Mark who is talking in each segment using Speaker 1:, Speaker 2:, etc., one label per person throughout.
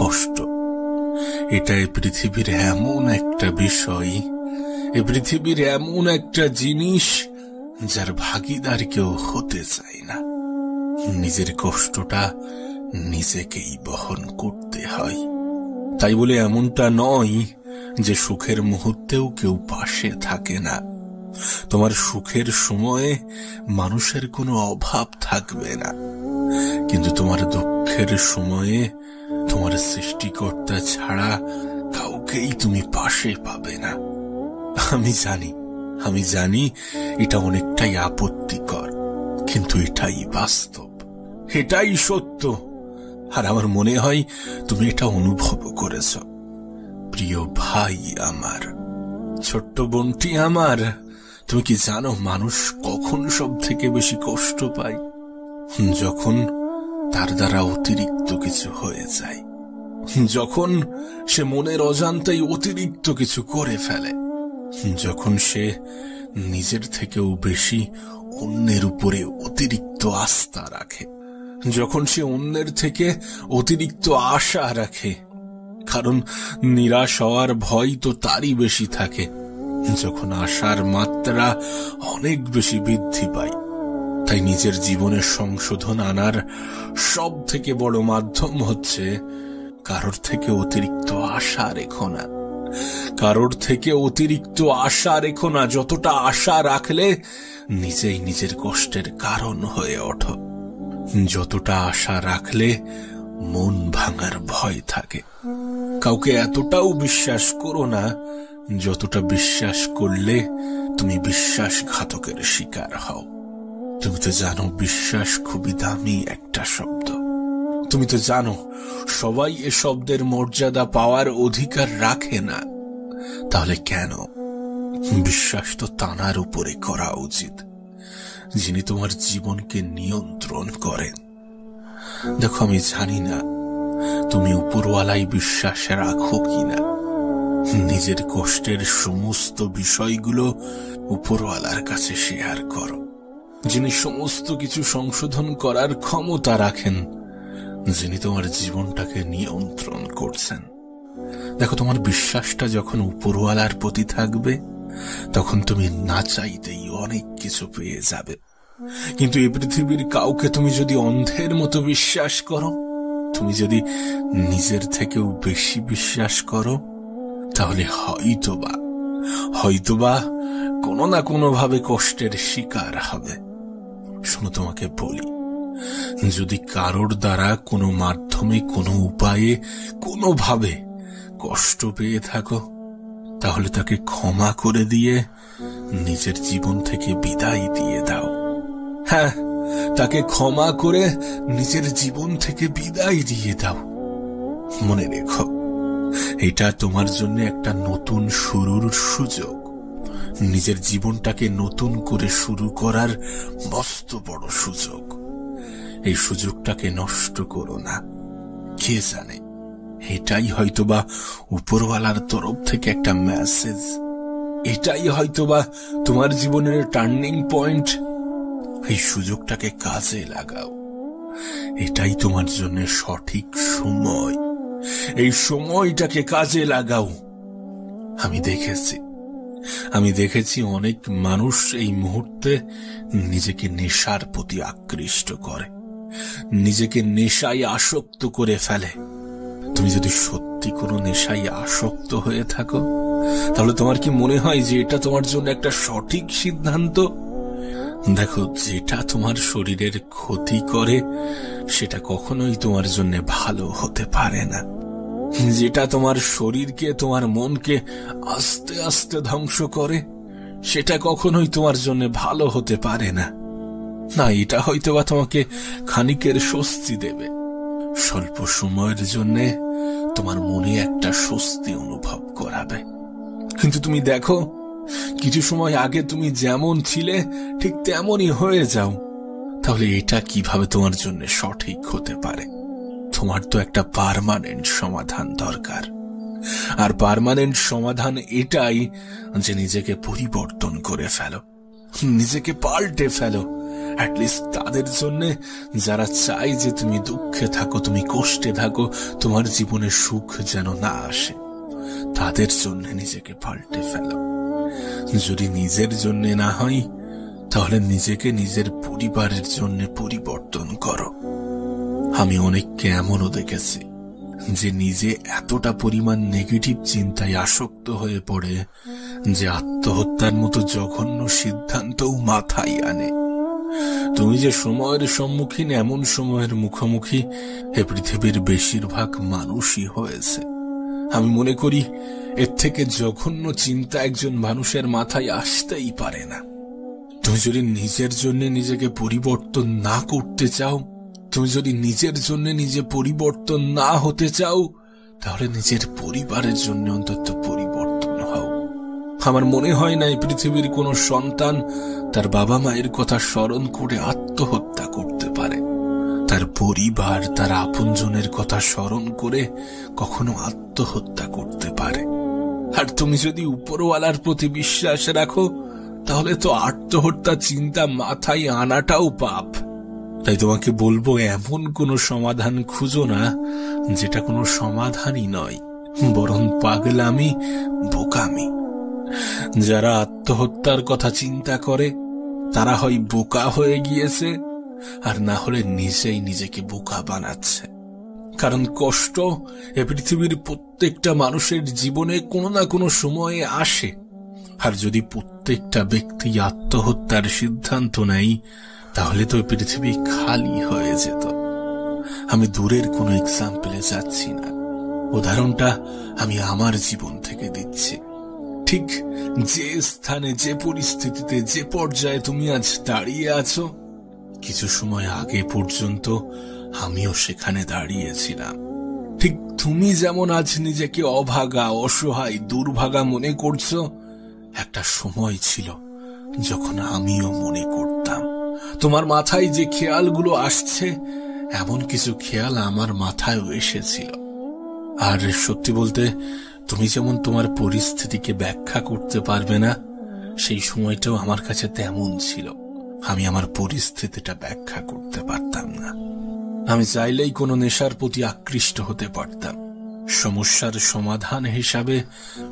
Speaker 1: কষ্ট। এটা এই পৃথিবীর এমন একটা বিষয়, এই পৃথিবীর এমন একটা জিনিস যার ভাগীদার কেউ হতে চায় না। নিজের কষ্টটা নিজেকেই বহন করতে হয়। তাই বলে এমনটা নয় যে সুখের মুহূর্তেও কেউ পাশে থাকে না। তোমার সুখের সময়ে মানুষের কোনো অভাব থাকবে না, কিন্তু তোমার দুঃখের সময়ে তোমার সৃষ্টিকর্তা ছাড়া কাউকেই তুমি পাশে পাবে না। আমি জানি এটা অনেকটাই আপত্তিকর, কিন্তু এটাই বাস্তব, এটাই সত্য। আর আমার মনে হয় তুমি এটা অনুভব করেছ। প্রিয় ভাই আমার, ছোট্ট বোনটি আমার, তুমি কি জানো মানুষ কখন সব থেকে বেশি কষ্ট পায়? যখন তার দ্বারা অতিরিক্ত কিছু হয়ে যায়, যখন সে মনের অজান্তেই অতিরিক্ত কিছু করে ফেলে, যখন সে নিজের থেকেও বেশি অন্যের উপরে অতিরিক্ত আস্থা রাখে, যখন সে অন্যের থেকে অতিরিক্ত আশা রাখে। কারণ নিরাশ হওয়ার ভয় তো তারই বেশি থাকে যখন আশার মাত্রা অনেক বেশি বৃদ্ধি পায়। তাই নিজের জীবনে সংশোধন আনার সব থেকে বড় মাধ্যম হচ্ছে কারোর থেকে অতিরিক্ত আশা রেখো না। কারোর থেকে অতিরিক্ত আশা রেখো না। যতটা আশা রাখলে নিজেই নিজের কষ্টের কারণ হয়ে ওঠো। যতটা আশা রাখলে মন ভাঙার ভয় থাকে। কাউকে এতটাও বিশ্বাস করো না যতটা বিশ্বাস করলে তুমি বিশ্বাসঘাতকের শিকার হও। তুমি তো জানো বিশ্বাস খুবই দামি একটা শব্দ। তুমি তো জানো সবাই এ শব্দের মর্যাদা পাওয়ার অধিকার রাখে না। তাহলে কেন? বিশ্বাস তো তানার উপরে করা উচিত যিনি তোমার জীবনকে নিয়ন্ত্রণ করেন। দেখো, আমি জানি না তুমি উপরওয়ালাই বিশ্বাস রাখো কিনা। নিজের কষ্টের সমস্ত বিষয়গুলো উপরওয়ালার কাছে শেয়ার করো, যিনি সমস্ত কিছু সংশোধন করার ক্ষমতা রাখেন, যিনি তোমার জীবনটাকে নিয়ন্ত্রণ করছেন। দেখো, তোমার বিশ্বাসটা যখন উপরওয়ালার প্রতি থাকবে তখন তুমি না চাইতেই অনেক কিছু পেয়ে যাবে। কিন্তু এই পৃথিবীর কাউকে তুমি যদি অন্ধের মতো বিশ্বাস করো, তুমি যদি নিজের থেকেও বেশি বিশ্বাস করো, তাহলে হয়তোবা কোনো না কোনো ভাবে কষ্টের শিকার হবে। শোনো, তোমাকে বলি, যদি কারোর দ্বারা কোনো মাধ্যমে, কোনো উপায়ে, কোনোভাবে কষ্ট পেয়ে থাকো, তাহলে তাকে ক্ষমা করে দিয়ে নিজের জীবন থেকে বিদায় দিয়ে দাও। হ্যাঁ, তাকে ক্ষমা করে নিজের জীবন থেকে বিদায় দিয়ে দাও। মনে রেখো, এটা তোমার জন্য একটা নতুন শুরুর সুযোগ। নিজের জীবনটাকে নতুন করে শুরু করার মস্ত বড় সুযোগ। এই সুযোগটাকে নষ্ট করো না। কে জানে, এটাই হয়তোবা উপরওয়ালার তরফ থেকে একটা মেসেজ। এটাই হয়তোবা তোমার জীবনের টার্নিং পয়েন্ট। এই সুযোগটাকে কাজে লাগাও। এটাই তোমার জন্য সঠিক সময়। এই সময়টাকে কাজে লাগাও। আমি দেখেছি অনেক মানুষ এই মুহূর্তে নিজেকে নেশার প্রতি আকৃষ্ট করে, নিজেকে নেশায় আসক্ত করে ফেলে। তুমি যদি সত্যি কোনো নেশায় আসক্ত হয়ে থাকো, তাহলে তোমার কি মনে হয় যে এটা তোমার জন্য একটা সঠিক সিদ্ধান্ত? দেখো, যেটা তোমার শরীরের ক্ষতি করে সেটা কখনোই তোমার জন্য ভালো হতে পারে না। যেটা তোমার শরীরকে, তোমার মনকে আস্তে আস্তে ধ্বংস করে সেটা কখনোই তোমার জন্য ভালো হতে পারে না। এটা হয়তোবা তোমাকে খানিকের স্বস্তি দেবে, স্বল্প সময়ের জন্য তোমার মনে একটা স্বস্তি অনুভব করাবে। কিন্তু তুমি দেখো, কিছু সময় আগে তুমি যেমন ছিলে ঠিক তেমনই হয়ে যাও। তাহলে এটা কিভাবে তোমার জন্য সঠিক হতে পারে? তোমার তো একটা পার্মানেন্ট সমাধান দরকার। আর পার্মানেন্ট সমাধান এটাই যে নিজেকে পরিবর্তন করে ফেলো, নিজেকে পাল্টে ফেলো, অ্যাটলিস্ট তাদের জন্য যারা চায় যে তুমি দুঃখে থাকো, তুমি কষ্টে থাকো, তোমার জীবনে সুখ যেন না আসে, তাদের জন্য নিজেকে পাল্টে ফেলো। যদি নিজের জন্য না হয়, তাহলে নিজেকে নিজের পরিবারের জন্য পরিবর্তন করো। আমি অনেককে এমনও দেখেছি যে নিজে এতটা পরিমাণ নেগেটিভ চিন্তায় আসক্ত হয়ে পড়ে যে আত্মহত্যার মতো জঘন্য সিদ্ধান্তও মাথায় আনে। তুমি যে সময়ের সম্মুখীন, এমন সময়ের মুখোমুখি এ পৃথিবীর বেশিরভাগ মানুষই হয়েছে। আমি মনে করি এর থেকে জঘন্য চিন্তা একজন মানুষের মাথায় আসতেই পারে না। তুমি যদি নিজের জন্য নিজেকে পরিবর্তন না করতে চাও, তুমি যদি নিজের জন্য নিজে পরিবর্তন না হতে চাও, তাহলে নিজের পরিবারের জন্য অন্তত পরিবর্তন হও। আমার মনে হয় না এই পৃথিবীর কোনো সন্তান তার বাবা মায়ের কথা স্মরণ করে আত্মহত্যা করতে পারে। তার পরিবার, তার আপনজনের কথা স্মরণ করে কখনো আত্মহত্যা করতে পারে। আর তুমি যদি উপরওয়ালার প্রতি বিশ্বাস রাখো, তাহলে তো আত্মহত্যা চিন্তা মাথায় আনাটাও পাপ। তাই তোমাকে বলবো, এমন কোনো সমাধান খুঁজো না যেটা কোনো সমাধানই নয়, বরং পাগলামি, বোকামি। যারা আত্মহত্যার কথা চিন্তা করে তারা হয় বোকা হয়ে গিয়েছে, আর না হলে নিজেই নিজেকে বোকা বানাচ্ছে। কারণ কষ্ট এ পৃথিবীর প্রত্যেকটা মানুষের জীবনে কোনো না কোনো সময়ে আসে। আর যদি প্রত্যেকটা ব্যক্তি আত্মহত্যার সিদ্ধান্ত নেয়, তাহলে তো পৃথিবী খালি হয়ে যেত। আমি দূরের কোনো এক্সাম্পলে যাচ্ছি না, উদাহরণটা আমি আমার জীবন থেকে দিচ্ছি। ঠিক যে স্থানে, যে পরিস্থিতিতে, যে পর্যায়ে তুমি আজ দাঁড়িয়ে আছো, কিছু সময় আগে পর্যন্ত আমিও সেখানে দাঁড়িয়েছিলাম। ঠিক তুমি যেমন আজ নিজেকে অভাগা, অসহায়, দুর্ভাগা মনে করছো, একটা সময় ছিল যখন আমিও মনে করতাম। তোমার মাথায় যে খেয়ালগুলো আসছে, এমন কিছু খেয়াল আমার মাথায়ও এসেছিল। আর সত্যি বলতে, তুমি যেমন তোমার পরিস্থিতিকে ব্যাখ্যা করতে পারবে না, সেই সময়টাও আমার কাছে তেমন ছিল। আমি আমার পরিস্থিতিটা ব্যাখ্যা করতে পারতাম না। আমি চাইলেই কোনো নেশার প্রতি আকৃষ্ট হতে পারতাম। সমস্যার সমাধান হিসাবে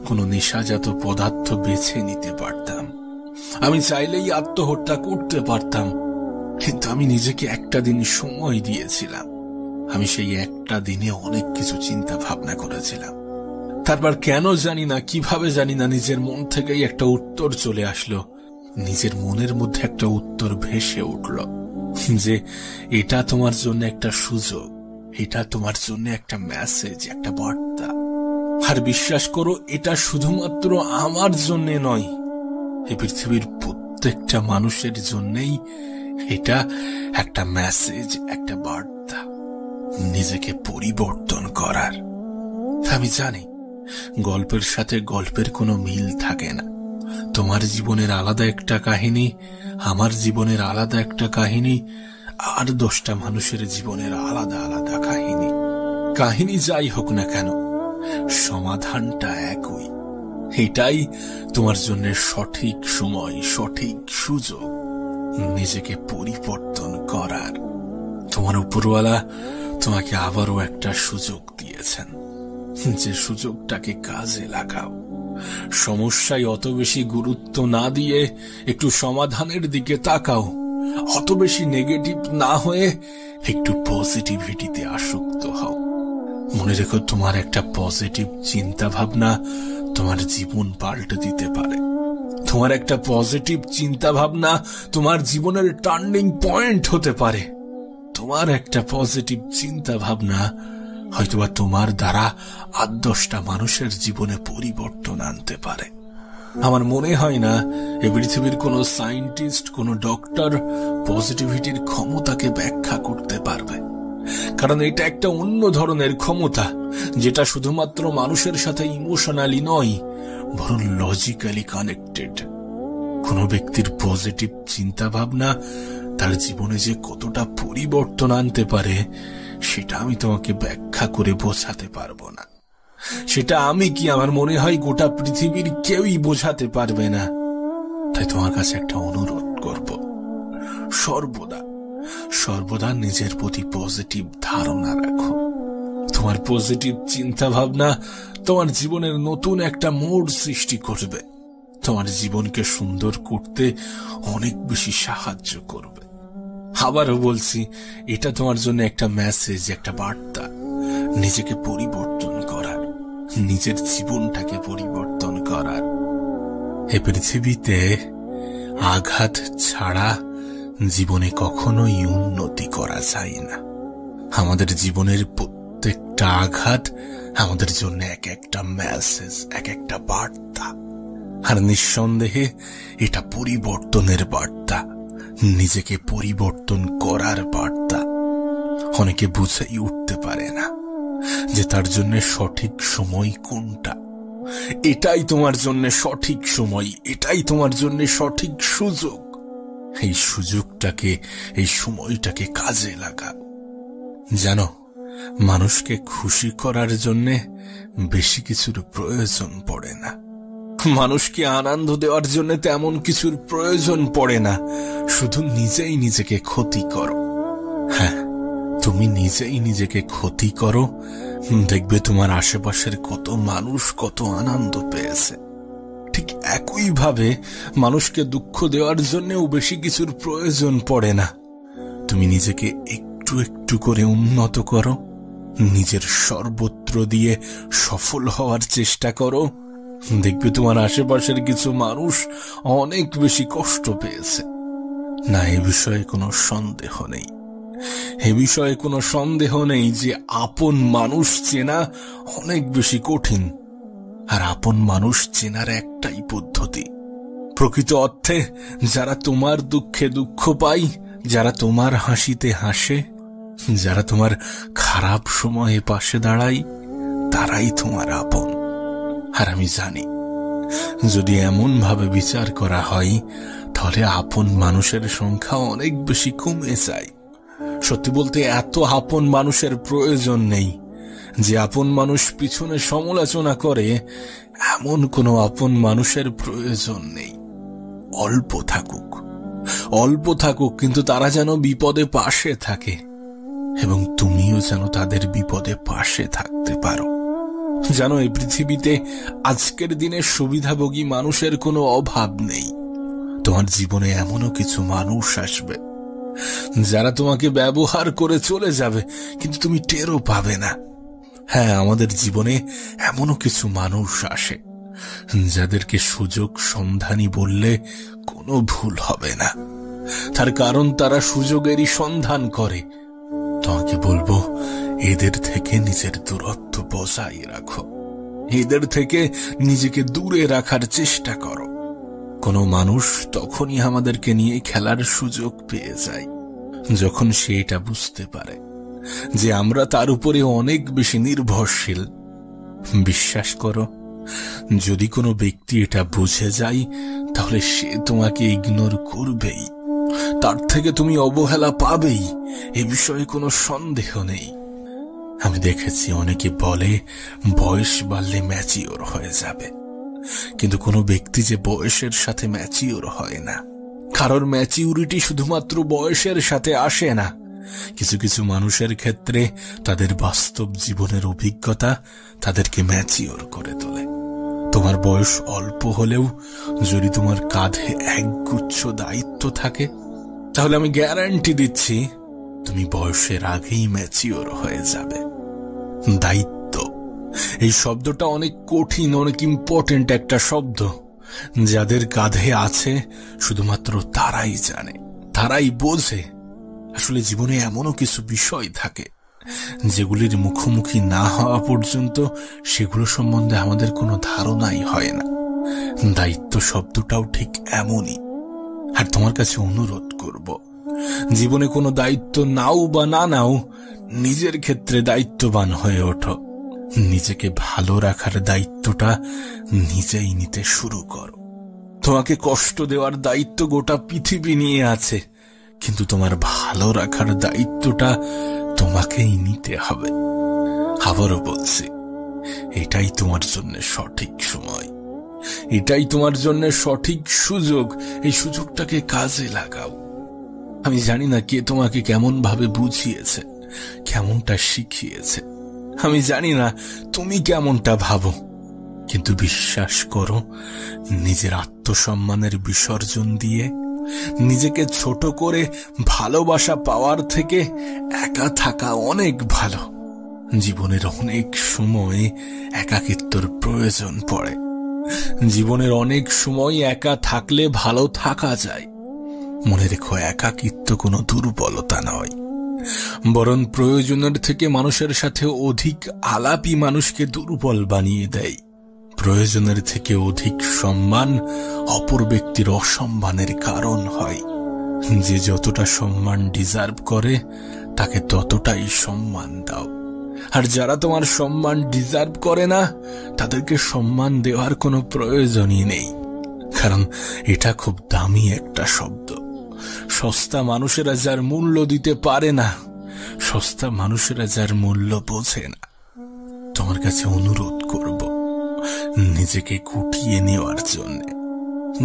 Speaker 1: কোনো নেশাজাত পদার্থ বেছে নিতে পারতাম। আমি চাইলেই আত্মহত্যা করতে পারতাম, কিন্তু আমি নিজেকে একটা দিন সময় দিয়েছিলাম। আমি সেই একটা দিনে অনেক কিছু চিন্তা ভাবনা করেছিলাম। তারপর কেন জানি না, কিভাবে জানি না, নিজের মন থেকেই একটা উত্তর চলে আসলো। নিজের মনের মধ্যে একটা উত্তর ভেসে উঠল যে এটা তোমার জন্য একটা সুযোগ, এটা তোমার জন্য একটা মেসেজ, একটা বার্তা। আর বিশ্বাস করো, এটা শুধুমাত্র আমার জন্য নয়, এই পৃথিবীর প্রত্যেকটা মানুষের জন্যই এটা একটা মেসেজ, একটা বার্তা নিজেকে পরিবর্তন করার। আমি জানি গল্পের সাথে গল্পের কোনো মিল থাকে না। তোমার জীবনের আলাদা একটা কাহিনী, আমার জীবনের আলাদা একটা কাহিনী, আর 10টা মানুষের জীবনের আলাদা আলাদা কাহিনী। কাহিনী যাই হোক না কেন, সমাধানটা একই। এটাই তোমার জন্য সঠিক সময়, সঠিক সুযোগ নিজেকে পরিবর্তন করার। তোমার উপরওয়ালা তোমাকে আবারও একটা সুযোগ দিয়েছেন, যে সুযোগটাকে কাজে লাগাও। সমস্যায় অত বেশি গুরুত্ব না দিয়ে একটু সমাধানের দিকে তাকাও। অত বেশি নেগেটিভ না হয়ে একটু পজিটিভিটিতে আসক্ত হও। মনে রেখো, তোমার একটা পজিটিভ চিন্তা ভাবনা তোমার জীবন পাল্টে দিতে পারে। তোমার একটা পজিটিভ চিন্তা ভাবনা তোমার জীবনের টার্নিং পয়েন্ট হতে পারে। তোমার একটা পজিটিভ চিন্তা ভাবনা হয়তোবা তোমার দ্বারা 8-10টা মানুষের জীবনে পরিবর্তন আনতে পারে। আমার মনে হয় না এই পৃথিবীর কোনো সায়েন্টিস্ট, কোনো ডক্টর পজিটিভিটির ক্ষমতাকে ব্যাখ্যা করতে পারবে। কারণ এটা একটা অন্য ধরনের ক্ষমতা, যেটা শুধুমাত্র মানুষের সাথে ইমোশনালি নয়, বরং লজিক্যালি কানেক্টেড। কোনো ব্যক্তির পজিটিভ চিন্তা ভাবনা তার জীবনে যে কতটা পরিবর্তন আনতে পারে, সেটা আমি তোমাকে ব্যাখ্যা করে বোঝাতে পারবো না। সেটা আমি কি, আমার মনে হয় গোটা পৃথিবীর কেউই বোঝাতে পারবে না। তাই তোমার কাছে একটা অনুরোধ করব, সর্বদা সর্বদা নিজের প্রতি পজিটিভ ধারণা রাখো। তোমার পজিটিভ চিন্তা ভাবনা তোমার জীবনের নতুন একটা মোড় সৃষ্টি করবে, তোমার জীবনকে সুন্দর করতে অনেক বেশি সাহায্য করবে। আবারও বলছি, এটা তোমার জন্য একটা মেসেজ, একটা বার্তা নিজেকে পরিবর্তন করার, নিজের জীবনটাকে পরিবর্তন করার। এ পৃথিবীতে আঘাত ছাড়া জীবনে কখনোই উন্নতি করা যায় না। আমাদের জীবনের প্রত্যেকটা আঘাত আমাদের জন্য এক একটা মেসেজ, এক একটা বার্তা। আর নিঃসন্দেহে এটা পরিবর্তনের বার্তা, নিজেকে পরিবর্তন করার বার্তা। অনেকে বুঝেই উঠতে পারে না যে তার জন্য সঠিক সময় কোনটা। এটাই তোমার জন্য সঠিক সময়, এটাই তোমার জন্য সঠিক সুযোগ। এই সুযোগটাকে, এই সময়টাকে কাজে লাগাও। জানো, মানুষকে খুশি করার জন্য বেশি কিছুর প্রয়োজন পড়ে না, মানুষকে আনন্দ দেওয়ার জন্য তেমন কিছুর প্রয়োজন পড়ে না। শুধু নিজেই নিজেকে ক্ষতি করো। হ্যাঁ, তুমি নিজেই নিজেকে ক্ষতি করো, দেখবে তোমার আশেপাশের কত মানুষ কত আনন্দ পেয়েছে। ঠিক একইভাবে মানুষকে দুঃখ দেওয়ার জন্যও বেশি কিছুর প্রয়োজন পড়ে না। তুমি নিজেকে একটু একটু করে উন্নত করো, নিজের সর্বত্র দিয়ে সফল হওয়ার চেষ্টা করো, দেখবে তোমার আশেপাশের কিছু মানুষ অনেক বেশি কষ্ট পেয়েছে। না, এ বিষয়ে কোনো সন্দেহ নেই, এ বিষয়ে কোনো সন্দেহ নেই যে আপন মানুষ চেনা অনেক বেশি কঠিন। আর আপন মানুষ চেনার একটাই পদ্ধতি, প্রকৃত অর্থে যারা তোমার দুঃখে দুঃখ পায়, যারা তোমার হাসিতে হাসে, যারা তোমার খারাপ সময়ে পাশে দাঁড়ায়, তারাই তোমার আপন। আর আমি জানি, যদি এমন ভাবে বিচার করা হয় তাহলে আপন মানুষের সংখ্যা অনেক বেশি কমে যায়। সত্যি বলতে এত আপন মানুষের প্রয়োজন নেই। যে আপন মানুষ পিছনে সমালোচনা করে, এমন কোনো আপন মানুষের প্রয়োজন নেই। অল্প থাকুক, অল্প থাকুক, কিন্তু তারা যেন বিপদে পাশে থাকে, এবং তুমিও যেন তাদের বিপদে পাশে থাকতে পারো। জানো, এই পৃথিবীতে আজকের দিনে সুবিধাভোগী মানুষের কোনো অভাব নেই। তোমার জীবনে এমনও কিছু মানুষ আসবে যারা তোমাকে ব্যবহার করে চলে যাবে, কিন্তু তুমি টেরও পাবে না। হ্যাঁ, আমাদের জীবনে এমনও কিছু মানুষ আসে যাদেরকে সুযোগ সন্ধানী বললে কোনো ভুল হবে না। তার কারণ তারা সুযোগেরই সন্ধান করে। তোমাকে বলবো, এদের থেকে নিজের দূরত্ব বজায় রাখো, এদের থেকে নিজেকে দূরে রাখার চেষ্টা করো। কোনো মানুষ তখনই আমাদেরকে নিয়ে খেলার সুযোগ পেয়ে যায় যখন সে এটা বুঝতে পারে যে আমরা তার উপরে অনেক বেশি নির্ভরশীল। বিশ্বাস করো, যদি কোনো ব্যক্তি এটা বুঝে যায় তাহলে সে তোমাকে ইগনোর করবেই, তার থেকে তুমি অবহেলা পাবেই, এ বিষয়ে কোনো সন্দেহ নেই। আমি দেখেছি অনেকে বলে বয়স বাড়লে ম্যাচিওর হয়ে যাবে, কিন্তু কোনো ব্যক্তি যে বয়সের সাথে ম্যাচিওর হয় না। কারোর ম্যাচিউরিটি শুধুমাত্র বয়সের সাথে আসে না। কিছু কিছু মানুষের ক্ষেত্রে তাদের বাস্তব জীবনের অভিজ্ঞতা তাদেরকে ম্যাচিওর করে তোলে। তোমার বয়স অল্প হলেও যদি তোমার কাঁধে একগুচ্ছ দায়িত্ব থাকে, তাহলে আমি গ্যারান্টি দিচ্ছি তুমি বয়সের আগেই ম্যাচিওর হয়ে যাবে। দায়িত্ব, এই শব্দটা অনেক কঠিন, অনেক ইম্পর্টেন্ট একটা শব্দ। যাদের কাঁধে আছে শুধুমাত্র তারাই জানে, তারাই বোঝে। আসলে জীবনে এমনও কিছু বিষয় থাকে যেগুলির মুখোমুখি না হওয়া পর্যন্ত সেগুলো সম্বন্ধে আমাদের কোনো ধারণাই হয় না। দায়িত্ব শব্দটাও ঠিক এমনই। আর তোমার কাছে অনুরোধ করব, জীবনে কোনো দায়িত্ব নাও বা না নাও, নিজের ক্ষেত্রে দায়িত্ববান হয়ে ওঠো। নিজেকে ভালো রাখার দায়িত্বটা নিজেই নিতে শুরু করো। তোমাকে কষ্ট দেওয়ার দায়িত্ব গোটা পৃথিবী নিয়ে আছে, কিন্তু তোমার ভালো রাখার দায়িত্বটা তোমাকেই নিতে হবে। আবারও বলছি, এটাই তোমার জন্য সঠিক সময়, এটাই তোমার জন্য সঠিক সুযোগ। এই সুযোগটাকে কাজে লাগাও। আমি জানি না কে তোমাকে কেমন ভাবে বুঝিয়েছে, কেমনটা শিখিয়েছে। আমি জানি না তুমি কেমনটা ভাবো, কিন্তু বিশ্বাস করো, নিজের আত্মসম্মানের বিসর্জন দিয়ে নিজেকে ছোট করে ভালোবাসা পাওয়ার থেকে একা থাকা অনেক ভালো। জীবনের অনেক সময় একাকিত্বর প্রয়োজন পড়ে। জীবনের অনেক সময় একা থাকলে ভালো থাকা যায়। মনে রেখো, একাকিত্ব কোনো দুর্বলতা নয়, বরং প্রয়োজনের থেকে মানুষের সাথে অধিক আলাপই মানুষকে দুর্বল বানিয়ে দেয়। প্রয়োজনের থেকে অধিক সম্মান অপর ব্যক্তির অসম্মানের কারণ হয়। যে যতটা সম্মান ডিজার্ভ করে তাকে ততটাই সম্মান দাও, আর যারা তোমার সম্মান ডিজার্ভ করে না তাদেরকে সম্মান দেওয়ার কোনো প্রয়োজনই নেই। কারণ এটা খুব দামি একটা শব্দ। সস্তা মানুষেরা যার মূল্য দিতে পারে না, সস্তা মানুষেরা যার মূল্য বোঝে না। তোমার কাছে অনুরোধ করব নিজেকে গুটিয়ে নেওয়ার জন্য।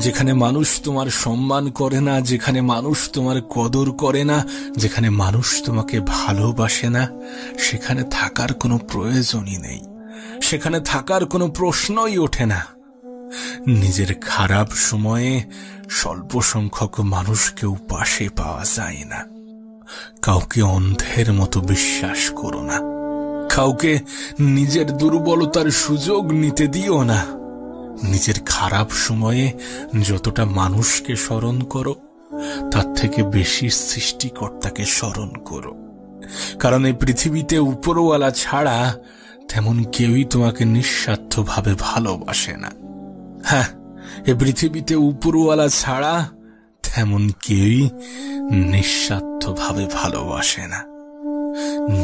Speaker 1: যেখানে মানুষ তোমার সম্মান করে না, যেখানে মানুষ তোমার কদর করে না, যেখানে মানুষ তোমাকে ভালোবাসে না, সেখানে থাকার কোনো প্রয়োজনই নেই, সেখানে থাকার কোনো প্রশ্নই ওঠে না। নিজের খারাপ সময়ে স্বল্প সংখ্যক মানুষকেও পাশে পাওয়া যায় না। কাউকে অন্ধের মতো বিশ্বাস করো না, কাউকে নিজের দুর্বলতার সুযোগ নিতে দিও না। নিজের খারাপ সময়ে যতটা মানুষকে স্মরণ করো, তার থেকে বেশি সৃষ্টিকর্তাকে স্মরণ করো। কারণ এই পৃথিবীতে উপরওয়ালা ছাড়া তেমন কেউই তোমাকে নিঃস্বার্থভাবে ভালোবাসে না। হ্যাঁ, এই পৃথিবীতে উপরওয়ালা ছাড়া তেমন কেউই নিঃস্বার্থভাবে ভালোবাসে না।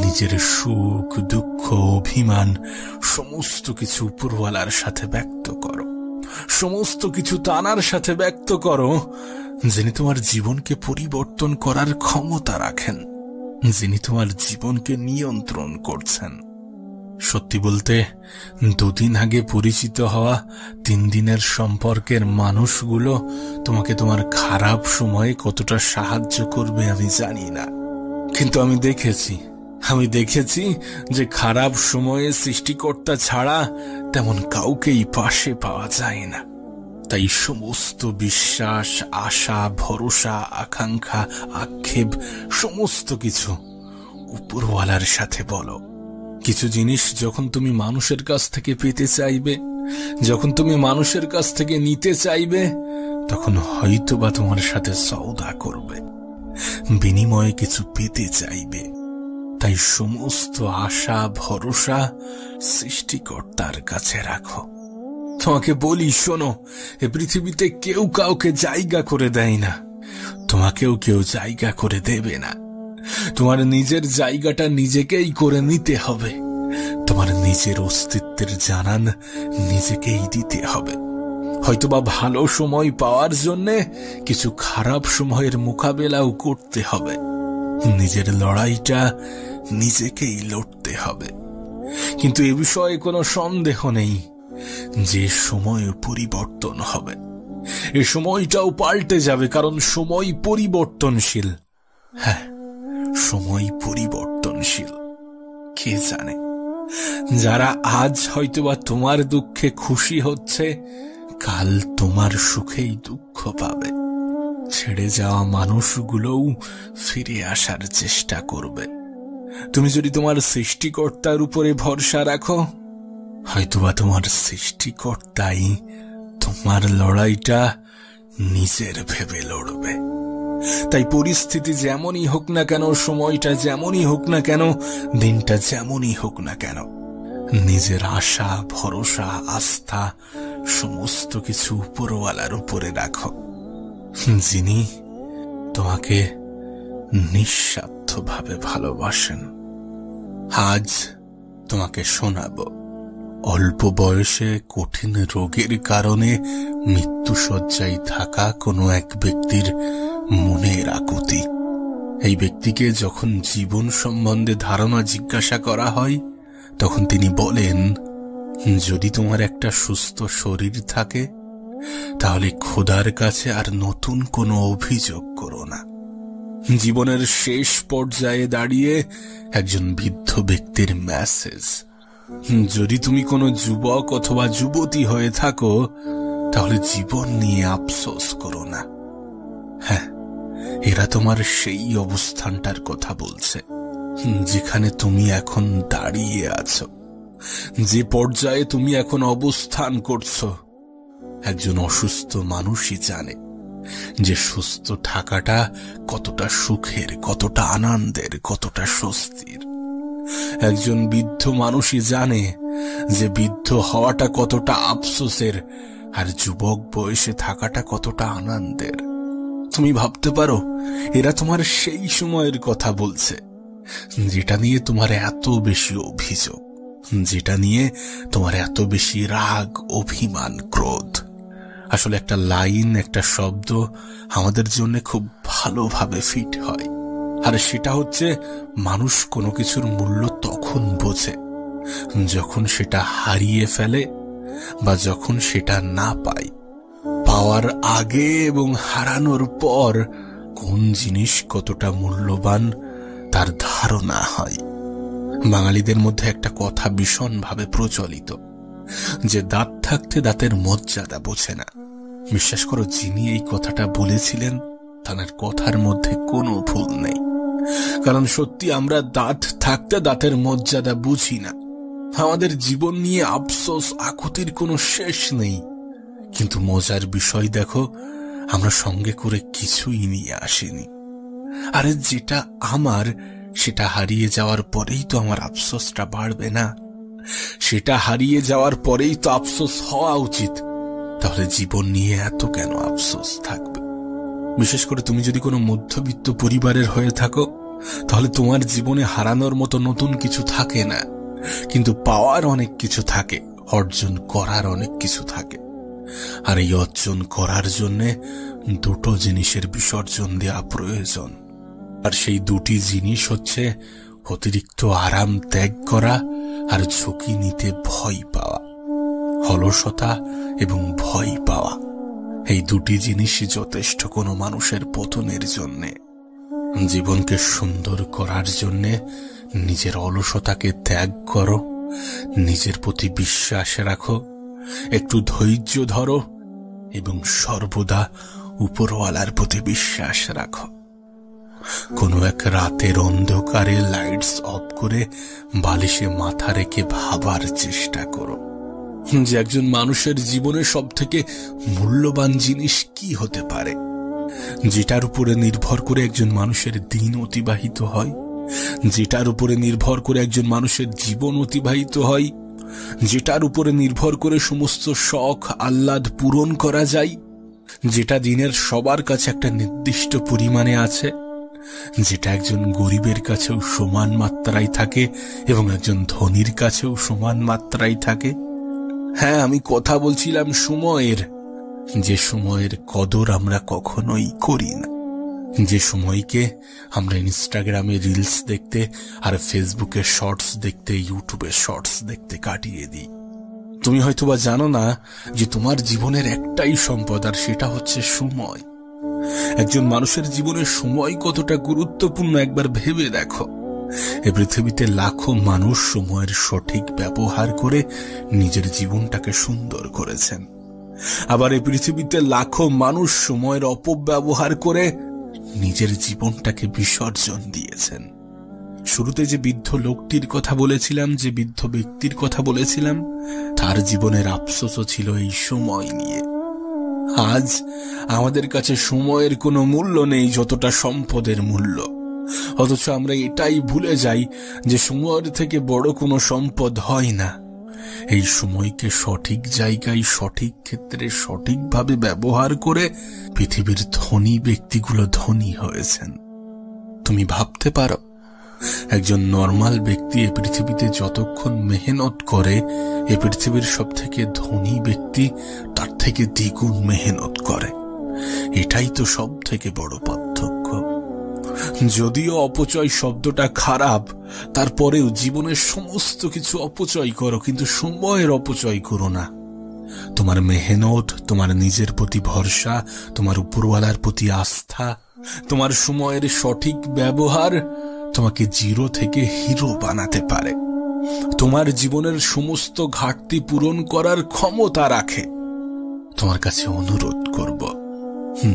Speaker 1: নিজের সুখ, দুঃখ, অভিমান সমস্ত কিছু উপরওয়ালার সাথে ব্যক্ত করো, সমস্ত কিছু তানার সাথে ব্যক্ত করো, যিনি তোমার জীবনকে পরিবর্তন করার ক্ষমতা রাখেন, যিনি তোমার জীবনকে নিয়ন্ত্রণ করছেন। সত্যি বলতে, 2 দিন আগে পরিচিত হওয়া 3 দিনের সম্পর্কের মানুষগুলো তোমাকে তোমার খারাপ সময়ে কতটা সাহায্য করবে আমি জানি না, কিন্তু আমি দেখেছি যে খারাপ সময়ে সৃষ্টিকর্তা ছাড়া তেমন কাউকেই পাশে পাওয়া যায় না। তাই সমস্ত বিশ্বাস, আশা, ভরসা, আকাঙ্ক্ষা, আক্ষেপ সমস্ত কিছু উপরওয়ালার সাথে বলো। কিছু জিনিস যখন তুমি মানুষের কাছ থেকে পেতে চাইবে, যখন তুমি মানুষের কাছ থেকে নিতে চাইবে, তখন হয়তোবা তোমার সাথে সওদা করবে, বিনিময়ে কিছু পেতে চাইবে। তাই সমস্ত আশা, ভরসা সৃষ্টিকর্তার কাছে রাখো। তোমাকে বলি, শোনো, এ পৃথিবীতে কেউ কাউকে জায়গা করে দেয় না, তোমাকেও কেউ জায়গা করে দেবে না। তোমার নিজের জায়গাটা নিজেকেই করে নিতে হবে। তোমার নিজের অস্তিত্বের জানান নিজেকেই দিতে হবে। হয়তোবা ভালো সময় পাওয়ার জন্য কিছু খারাপ সময়ের মোকাবেলাও করতে হবে। নিজের লড়াইটা নিজেকেই লড়তে হবে। কিন্তু এ বিষয়ে কোনো সন্দেহ নেই যে সময় পরিবর্তন হবে, এ সময়টাও পাল্টে যাবে, কারণ সময় পরিবর্তনশীল। হ্যাঁ, সময় পরিবর্তনশীল। কে জানে, যারা আজ হয়তোবা তোমার দুঃখে খুশি হচ্ছে, কাল তোমার সুখেই দুঃখ পাবে। ছেড়ে যাওয়া মানুষগুলোও ফিরে আসার চেষ্টা করবে। তুমি যদি তোমার সৃষ্টিকর্তার উপরে ভরসা রাখো, হয়তোবা তোমার সৃষ্টিকর্তাই তোমার লড়াইটা নিজের ভেবে লড়বে। তাই পরিস্থিতি যেমনই হোক না কেন, সময়টা যেমনই হোক না কেন, দিনটা যেমনই হোক না কেন, নিজের আশা, ভরসা, আস্থা সমস্ত কিছু উপরওয়ালার উপরে রাখো, যিনি তোমাকে নিঃস্বার্থভাবে ভালোবাসেন। আজ তোমাকে শোনাবো অল্প বয়সে কঠিন রোগের কারণে মৃত্যুশয্যায় থাকা কোনো এক ব্যক্তির মনের আকুতি। এই ব্যক্তিকে যখন জীবন সম্বন্ধে ধারণা জিজ্ঞাসা করা হয়, তখন তিনি বলেন, যদি তোমার একটা সুস্থ শরীর থাকে, তাহলে খোদার কাছে আর নতুন কোনো অভিযোগ করো না। জীবনের শেষ পর্যায়ে দাঁড়িয়ে একজন বৃদ্ধ ব্যক্তির মেসেজ। যদি তুমি কোনো যুবক অথবা যুবতী হয়ে থাকো, তাহলে জীবন নিয়ে আফসোস করো না। হ্যাঁ, এরা তোমার সেই অবস্থানটার কথা বলছে যেখানে তুমি এখন দাঁড়িয়ে আছো, যে পর্যায়ে তুমি এখন অবস্থান করছো। একজন অসুস্থ মানুষই জানে যে সুস্থ থাকাটা কতটা সুখের, কতটা আনন্দের, কতটা স্বস্তির। একজন বৃদ্ধ মানুষই জানে যে বৃদ্ধ হওয়াটা কতটা আফসোসের, আর যুবক বয়সে থাকাটা কতটা আনন্দের। তুমি ভাবতে পারো এরা তোমার সেই সময়ের কথা বলছে যেটা নিয়ে তোমার এত বেশি অভিযোগ, যেটা নিয়ে তোমার এত বেশি রাগ, অভিমান, ক্রোধ। আসলে একটা লাইন, একটা শব্দ আমাদের জন্য খুব ভালোভাবে ফিট হয়, আর সেটা হচ্ছে মানুষ কোনো কিছুর মূল্য তখন বোঝে যখন সেটা হারিয়ে ফেলে বা যখন সেটা না পায়। পাওয়ার আগে এবং হারানোর পর কোন জিনিস কতটা মূল্যবান তার ধারণা হয়। বাঙালিদের মধ্যে একটা কথা ভীষণভাবে প্রচলিত যে দাঁত থাকতে দাঁতের মর্যাদা বোঝে না। বিশ্বাস করো, যিনি এই কথাটা বলেছিলেন তার কথার মধ্যে কোনো ভুল নেই। কারণ সত্যি আমরা দাঁত থাকতে দাঁতের মর্যাদা বুঝি না। আমাদের জীবন নিয়ে আফসোস আকুতির কোনো শেষ নেই, কিন্তু মজার বিষয় দেখো, আমরা সঙ্গে করে কিছুই নিয়ে আসিনি। আরে যেটা আমার সেটা হারিয়ে যাওয়ার পরেই তো আমার আফসোসটা বাড়বে না? সেটা হারিয়ে যাওয়ার পরেই তো আফসোস হওয়া উচিত। তাহলে জীবন নিয়ে এত কেন আফসোস থাকবে? বিশেষ করে তুমি যদি কোনো মধ্যবিত্ত পরিবারের হয়ে থাকো, তাহলে তোমার জীবনে হারানোর মতো নতুন কিছু থাকে না, কিন্তু পাওয়ার অনেক কিছু থাকে, অর্জন করার অনেক কিছু থাকে। আর এই অর্জন করার জন্যে দুটো জিনিসের বিসর্জন দেওয়া প্রয়োজন। আর সেই দুটি জিনিস হচ্ছে অতিরিক্ত আরাম ত্যাগ করা আর ঝুঁকি নিতে ভয় পাওয়া। অলসতা এবং ভয় পাওয়া, এই দুটি জিনিসই যথেষ্ট কোনো মানুষের পতনের জন্যে। জীবনকে সুন্দর করার জন্যে নিজের অলসতাকে ত্যাগ করো, নিজের প্রতি বিশ্বাস রাখো, একটু ধৈর্য ধরো এবং সর্বদা উপরওয়ালার প্রতি বিশ্বাস রাখো। কোনো এক রাতের অন্ধকারে লাইটস অফ করে বালিশে মাথা রেখে ভাবার চেষ্টা করো যে একজন মানুষের জীবনে সব থেকে মূল্যবান জিনিস কি হতে পারে, যেটার উপরে নির্ভর করে একজন মানুষের দিন অতিবাহিত হয়, যেটার উপরে নির্ভর করে একজন মানুষের জীবন অতিবাহিত হয়, যেটার উপরে নির্ভর করে সমস্ত শখ আহ্লাদ পূরণ করা যায়, যেটা দিনের সবার কাছে একটা নির্দিষ্ট পরিমাণে আছে, যেটা একজন গরিবের কাছেও সমান মাত্রায় থাকে এবং একজন ধনীর কাছেও সমান মাত্রায় থাকে। হ্যাঁ, আমি কথা বলছিলাম সময়ের, যে সময়ের কদর আমরা কখনোই করি না, যে সময়কে আমরা ইনস্টাগ্রামে রিলস দেখতে আর ফেসবুকে শর্টস দেখতে, ইউটিউবে শর্টস দেখতে কাটিয়ে দিই। তুমি হয়তোবা জানো না যে তোমার জীবনের একটাই সম্পদ, আর সেটা হচ্ছে সময়। একজন মানুষের জীবনে সময় কতটা গুরুত্বপূর্ণ একবার ভেবে দেখো। এই পৃথিবীতে লাখো মানুষ সময়ের সঠিক ব্যবহার করে নিজের জীবনটাকে সুন্দর করেছেন, আবার এই পৃথিবীতে লাখো মানুষ সময়ের অপব্যবহার করে নিজের জীবনটাকে বিসর্জন দিয়েছেন। শুরুতে যে বৃদ্ধ লোকটির কথা বলেছিলাম, যে বৃদ্ধ ব্যক্তির কথা বলেছিলাম, তার জীবনের আফসোসও ছিল এই সময় নিয়ে। আজ আমাদের কাছে সময়ের কোনো মূল্য নেই যতটা সম্পদের মূল্য, অথচ আমরা এটাই ভুলে যাই যে সময়ের থেকে বড় কোনো সম্পদ হয় না। এই সময়কে সঠিক জায়গায়, সঠিক ক্ষেত্রে, সঠিকভাবে ব্যবহার করে পৃথিবীর ধনী ব্যক্তিগুলো ধনী হয়েছেন। তুমি ভাবতে পারো, একজন নর্মাল ব্যক্তি এ পৃথিবীতে যতক্ষণ মেহনত করে, এ পৃথিবীর সব থেকে ধনী ব্যক্তি তার থেকে দ্বিগুণ মেহনত করে। এটাই তো সব থেকে বড় পার্থক্য। যদিও অপচয় শব্দটা খারাপ, তারপরেও জীবনের সমস্ত কিছু অপচয় করো, কিন্তু সময়ের অপচয় করো না। তোমার মেহনত, তোমার নিজের প্রতি ভরসা, তোমার উপরওয়ালার প্রতি আস্থা, তোমার সময়ের সঠিক ব্যবহার তোমাকে জিরো থেকে হিরো বানাতে পারে, তোমার জীবনের সমস্ত ঘাটতি পূরণ করার ক্ষমতা রাখে। তোমার কাছে অনুরোধ করব,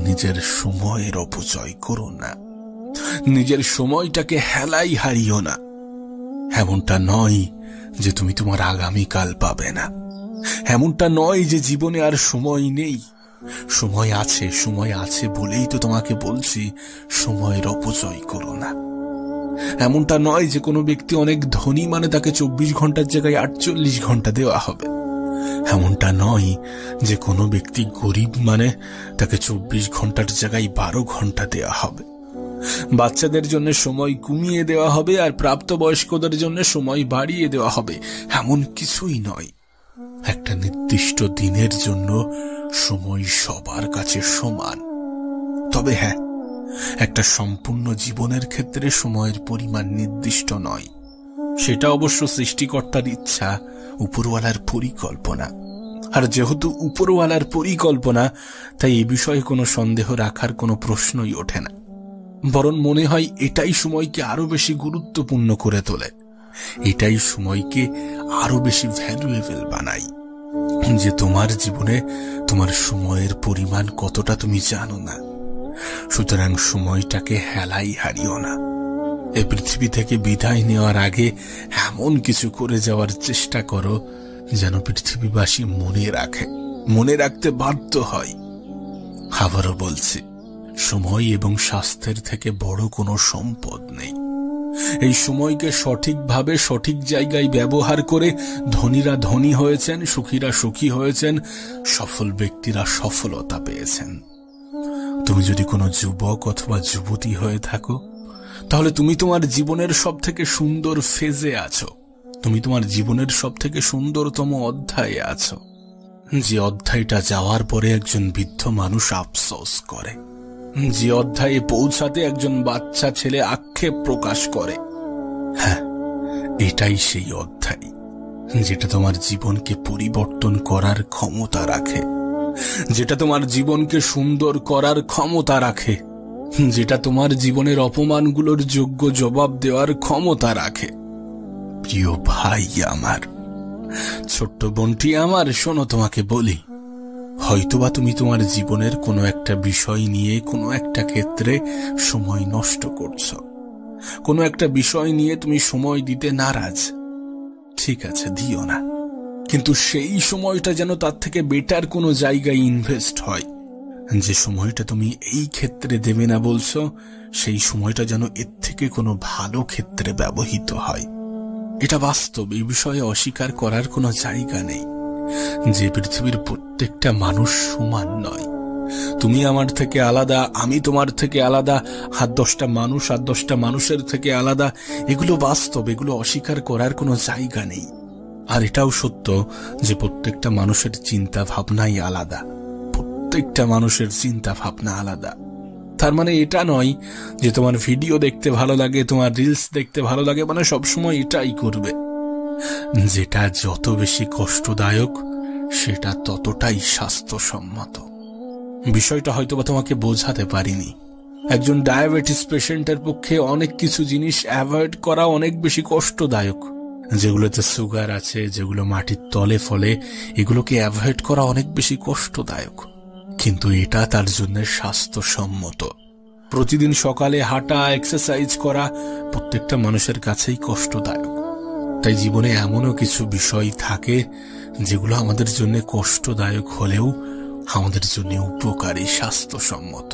Speaker 1: নিজের সময়ের অপচয় করো না, নিজের সময়টাকে হেলাই হারিও না। এমনটা নয় যে তুমি তোমার আগামীকাল পাবে না, এমনটা নয় যে জীবনে আর সময় নেই। সময় আছে, সময় আছে বলেই তো তোমাকে বলছি সময়ের অপচয় করো না। এমনটা নয় যে কোনো ব্যক্তি অনেক ধনী মানে তাকে 24 ঘন্টার জায়গায় 48 ঘন্টা দেওয়া হবে। এমনটা নয় যে কোনো ব্যক্তি গরিব মানে তাকে 24 ঘন্টার জায়গায় 12 ঘন্টা দেওয়া হবে। বাচ্চাদের জন্য সময় কমিয়ে দেওয়া হবে আর প্রাপ্তবয়স্কদের জন্য সময় বাড়িয়ে দেওয়া হবে, এমন কিছুই নয়। একটা নির্দিষ্ট দিনের জন্য সময় সবার কাছে সমান। তবে হ্যাঁ, একটা সম্পূর্ণ জীবনের ক্ষেত্রে সময়ের পরিমাণ নির্দিষ্ট নয়। সেটা অবশ্য সৃষ্টিকর্তার ইচ্ছা, উপরওয়ালার পরিকল্পনা। আর যেহেতু উপরওয়ালার পরিকল্পনা, তাই এই বিষয়ে কোনো সন্দেহ রাখার কোনো প্রশ্নই ওঠে না। বরং মনে হয় এটাই সময়কে আরো বেশি গুরুত্বপূর্ণ করে তোলে, এটাই সময়কে আরো বেশি ভ্যালুয়েবল বানায়। যে তোমার জীবনে তোমার সময়ের পরিমাণ কতটা তুমি জানো না, সুতরাং সময়টাকে হেলাই হারিও না। এই পৃথিবী থেকে বিদায় নেওয়ার আগে এমন কিছু করে যাওয়ার চেষ্টা করো যেন পৃথিবীবাসী মনে রাখতে বাধ্য হয়। আবারও বলছি, সময় এবং স্বাস্থ্যের থেকে বড় কোনো সম্পদ নেই। এই সময়কে সঠিকভাবে সঠিক জায়গায় ব্যবহার করে ধনীরা ধনী হয়েছেন, সুখীরা সুখী হয়েছেন, সফল ব্যক্তিরা সফলতা পেয়েছেন। তুমি যদি কোনো যুবক অথবা যুবতী হয়ে থাকো, তাহলে তুমি তোমার জীবনের সব থেকে সুন্দর ফেজে আছো, তুমি তোমার জীবনের সব থেকে সুন্দরতম অধ্যায়ে আছো। যে অধ্যায়টা যাওয়ার পরে একজন বৃদ্ধ মানুষ আফসোস করে, যে অধ্যায়ে পৌঁছাতে একজন বাচ্চা ছেলে আক্ষেপ প্রকাশ করে। হ্যাঁ, এটাই সেই অধ্যায় যেটা তোমার জীবনকে পরিবর্তন করার ক্ষমতা রাখে, যেটা তোমার জীবনকে সুন্দর করার ক্ষমতা রাখে, যেটা তোমার জীবনের অপমানগুলোর যোগ্য জবাব দেওয়ার ক্ষমতা রাখে। প্রিয় ভাই আমার, ছোট্ট বোনটি আমার, শোনো তোমাকে বলি, হয়তোবা তুমি তোমার জীবনের কোনো একটা বিষয় নিয়ে কোনো একটা ক্ষেত্রে সময় নষ্ট করছো, কোনো একটা বিষয় নিয়ে তুমি সময় দিতে নারাজ। ঠিক আছে, দিও না, কিন্তু সেই সময়টা যেন তার থেকে বেটার কোনো জায়গায় ইনভেস্ট হয়। যে সময়টা তুমি এই ক্ষেত্রে দেবে না বলছো, সেই সময়টা যেন এর থেকে কোনো ভালো ক্ষেত্রে ব্যবহৃত হয়। এটা বাস্তব, এই বিষয়ে অস্বীকার করার কোনো জায়গা নেই। যে পৃথিবীর প্রত্যেকটা মানুষ সমান নয়। তুমি আমার থেকে আলাদা, আমি তোমার থেকে আলাদা, আর 10টা মানুষ আর 10টা মানুষের থেকে আলাদা, এগুলো বাস্তব, এগুলো অস্বীকার করার কোনো জায়গা নেই। আর এটাও সত্য যে প্রত্যেকটা মানুষের চিন্তা ভাবনাই আলাদা, প্রত্যেকটা মানুষের চিন্তা ভাবনা আলাদা। তার মানে এটা নয় যে তোমার ভিডিও দেখতে ভালো লাগে, তোমার রিলস দেখতে ভালো লাগে মানে সবসময় এটাই করবে। যেটা যত বেশি কষ্টদায়ক সেটা ততটাই স্বাস্থ্যসম্মত। বিষয়টা হয়তোবা তোমাকে বোঝাতে পারিনি। একজন ডায়াবেটিস পেশেন্টের পক্ষে অনেক কিছু জিনিস অ্যাভয়েড করা অনেক বেশি কষ্টদায়ক। যেগুলোতে সুগার আছে, যেগুলো মাটির তলে ফলে, এগুলোকে অ্যাভয়েড করা অনেক বেশি কষ্টদায়ক, কিন্তু এটা তার জন্য স্বাস্থ্যসম্মত। প্রতিদিন সকালে হাঁটা, এক্সারসাইজ করা প্রত্যেকটা মানুষের কাছেই কষ্টদায়ক। তাই জীবনে এমনও কিছু বিষয় থাকে যেগুলো আমাদের জন্য কষ্টদায়ক হলেও আমাদের জন্য উপকারী, স্বাস্থ্যসম্মত।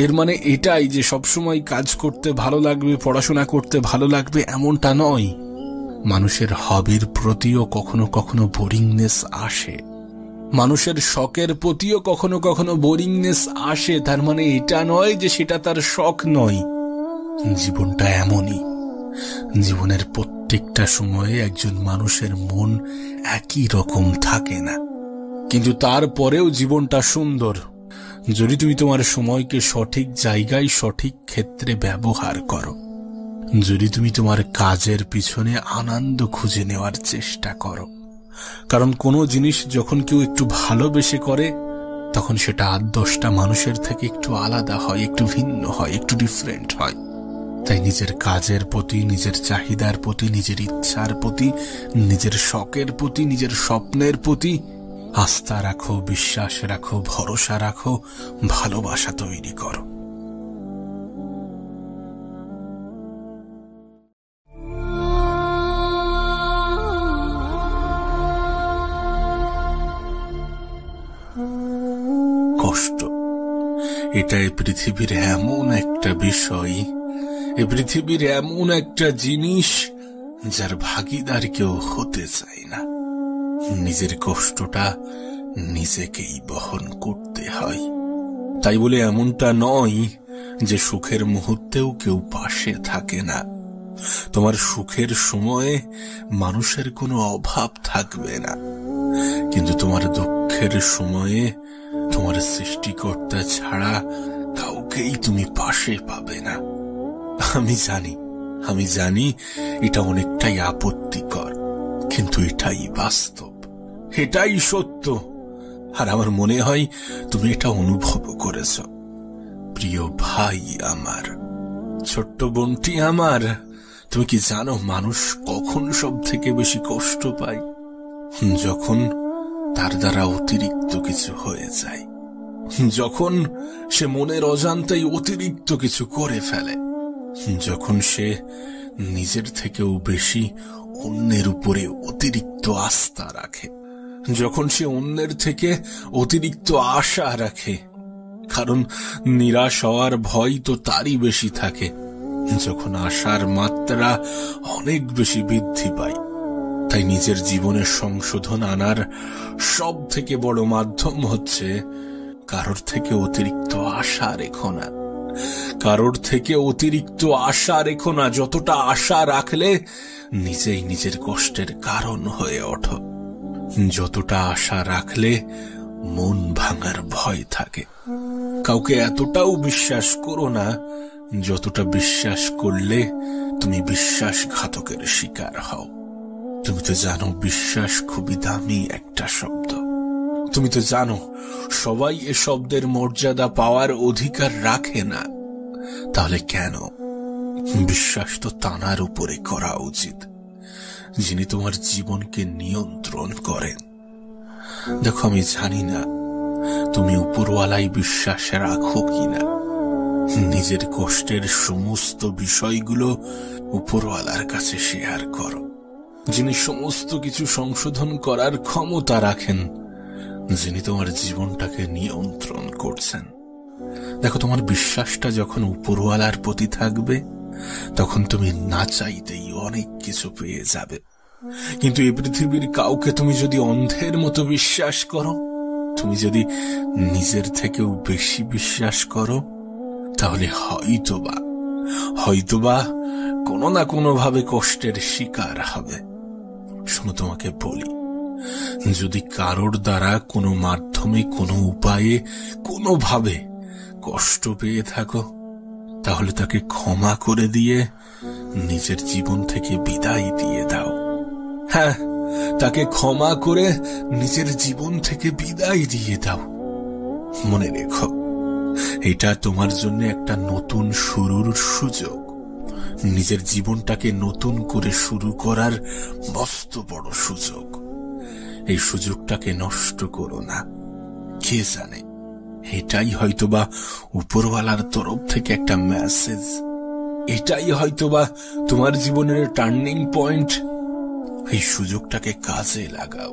Speaker 1: এর মানে এটাই যে সবসময় কাজ করতে ভালো লাগবে, পড়াশোনা করতে ভালো লাগবে এমনটা নয়। মানুষের হবির প্রতিও কখনো কখনো বোরিংনেস আসে, মানুষের শখের প্রতিও কখনো কখনো বোরিংনেস আসে। তার মানে এটা নয় যে সেটা তার শখ নয়। জীবনটা এমনই, জীবনের প্রত্যেকটা সময়ে একজন মানুষের মন একই রকম থাকে না, কিন্তু তারপরেও জীবনটা সুন্দর যদি তুমি তোমার সময়কে সঠিক জায়গায় সঠিক ক্ষেত্রে ব্যবহার করো, যদি তুমি তোমার কাজের পিছনে আনন্দ খুঁজে নেওয়ার চেষ্টা করো। কারণ কোনো জিনিস যখন কেউ একটু ভালোবেসে করে তখন সেটা 8-10টা মানুষের থেকে একটু আলাদা হয়, একটু ভিন্ন হয়, একটু ডিফারেন্ট হয়। তাই নিজের কাজের প্রতি, নিজের চাহিদার প্রতি, নিজের ইচ্ছার প্রতি, নিজের শখের প্রতি, নিজের স্বপ্নের প্রতি আস্থা রাখো, বিশ্বাস রাখো, ভরসা রাখো, ভালোবাসা তৈরি করো। কষ্ট এটা এই পৃথিবীর এমন একটা বিষয়, এ পৃথিবীর এমন একটা জিনিস যার ভাগীদার কেউ হতে চায় না। নিজের কষ্টটা নিজেকেই বহন করতে হয়। তাই বলে এমনটা নয় যে সুখের মুহূর্তেও কেউ পাশে থাকে না। তোমার সুখের সময়ে মানুষের কোনো অভাব থাকবে না, কিন্তু তোমার দুঃখের সময়ে তোমার সৃষ্টিকর্তা ছাড়া কাউকেই তুমি পাশে পাবে না। আমি জানি এটা অনেকটাই আপত্তিকর, কিন্তু এটাই বাস্তব, এটাই সত্য। আর আমার মনে হয় তুমি এটা অনুভব করেছ। প্রিয় ভাই আমার, ছোট্ট বোনটি আমার, তুমি কি জানো মানুষ কখন সব থেকে বেশি কষ্ট পায়? যখন তার দ্বারা অতিরিক্ত কিছু হয়ে যায়, যখন সে মনের অজান্তেই অতিরিক্ত কিছু করে ফেলে, যখন সে নিজের থেকেও বেশি অন্যের উপরে অতিরিক্ত আস্থা রাখে, যখন সে অন্যের থেকে অতিরিক্ত আশা রাখে। কারণ নিরাশ হওয়ার ভয় তো তারই বেশি থাকে যখন আশার মাত্রা অনেক বেশি বৃদ্ধি পায়। তাই নিজের জীবনে সংশোধন আনার সব থেকে বড় মাধ্যম হচ্ছে কারোর থেকে অতিরিক্ত আশা রেখো না। কারোর থেকে অতিরিক্ত আশা রেখো না। যতটা আশা রাখলে নিজেই নিজের কষ্টের কারণ হয়ে ওঠো। যতটা আশা রাখলে মন ভাঙার ভয় থাকে। কাউকে এতটাও বিশ্বাস করো না যতটা বিশ্বাস করলে তুমি বিশ্বাসঘাতকের শিকার হও। তুমি তো জানো বিশ্বাস খুবই দামি একটা শব্দ। তুমি তো জানো সবাই এ শব্দের মর্যাদা পাওয়ার অধিকার রাখে না। তাহলে কেন? বিশ্বাস তো তানার উপরে করা উচিত যিনি তোমার জীবনকে নিয়ন্ত্রণ করেন। দেখো, আমি জানি না তুমি উপরওয়ালাই বিশ্বাস রাখো কিনা। নিজের কষ্টের সমস্ত বিষয়গুলো উপরওয়ালার কাছে শেয়ার করো, যিনি সমস্ত কিছু সংশোধন করার ক্ষমতা রাখেন, যিনি তোমার জীবনটাকে নিয়ন্ত্রণ করছেন। দেখো, তোমার বিশ্বাসটা যখন উপরওয়ালার প্রতি থাকবে তখন তুমি না চাইতেই অনেক কিছু পেয়ে যাবে। কিন্তু এই পৃথিবীর কাউকে তুমি যদি অন্ধের মতো বিশ্বাস করো, তুমি যদি নিজের থেকেও বেশি বিশ্বাস করো, তাহলে হয়তোবা কোনো না কোনো ভাবে কষ্টের শিকার হবে। শোনো, তোমাকে বলি, যদি কারোর দ্বারা কোনো মাধ্যমে, কোনো উপায়ে, কোনোভাবে কষ্ট পেয়ে থাকো, তাহলে তাকে ক্ষমা করে দিয়ে নিজের জীবন থেকে বিদায় দিয়ে দাও। হ্যাঁ, তাকে ক্ষমা করে নিজের জীবন থেকে বিদায় দিয়ে দাও। মনে রেখো, এটা তোমার জন্য একটা নতুন শুরুর সুযোগ। নিজের জীবনটাকে নতুন করে শুরু করার মস্ত বড় সুযোগ। এই সুযোগটাকে নষ্ট করো না। কে জানে, এটাই হয়তোবা উপরওয়ালার তরফ থেকে একটা মেসেজ। এটাই হয়তোবা তোমার জীবনের টার্নিং পয়েন্ট। এই সুযোগটাকে কাজে লাগাও।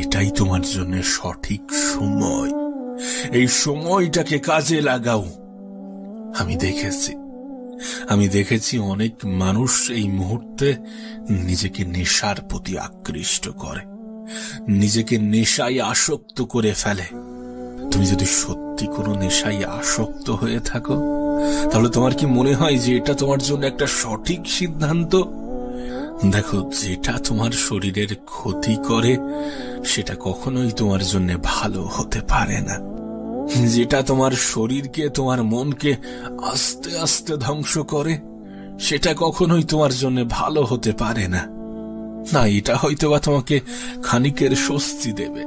Speaker 1: এটাই তোমার জন্য সঠিক সময়। এই সময়টাকে কাজে লাগাও। আমি দেখেছি অনেক মানুষ এই মুহূর্তে নিজেকে নেশার প্রতি আকৃষ্ট করে, নিজেকে নেশায় আসক্ত করে ফেলে। তুমি যদি সত্যি কোনো নেশায় আসক্ত হয়ে থাকো, তাহলে তোমার কি মনে হয় যে এটা তোমার জন্য একটা সঠিক সিদ্ধান্ত? দেখো, যেটা তোমার শরীরের ক্ষতি করে সেটা কখনোই তোমার জন্য ভালো হতে পারে না। যেটা তোমার শরীরকে, তোমার মনকে আস্তে আস্তে ধ্বংস করে সেটা কখনোই তোমার জন্য ভালো হতে পারে না। না, এটা হয়তোবা তোমাকে খানিকের স্বস্তি দেবে,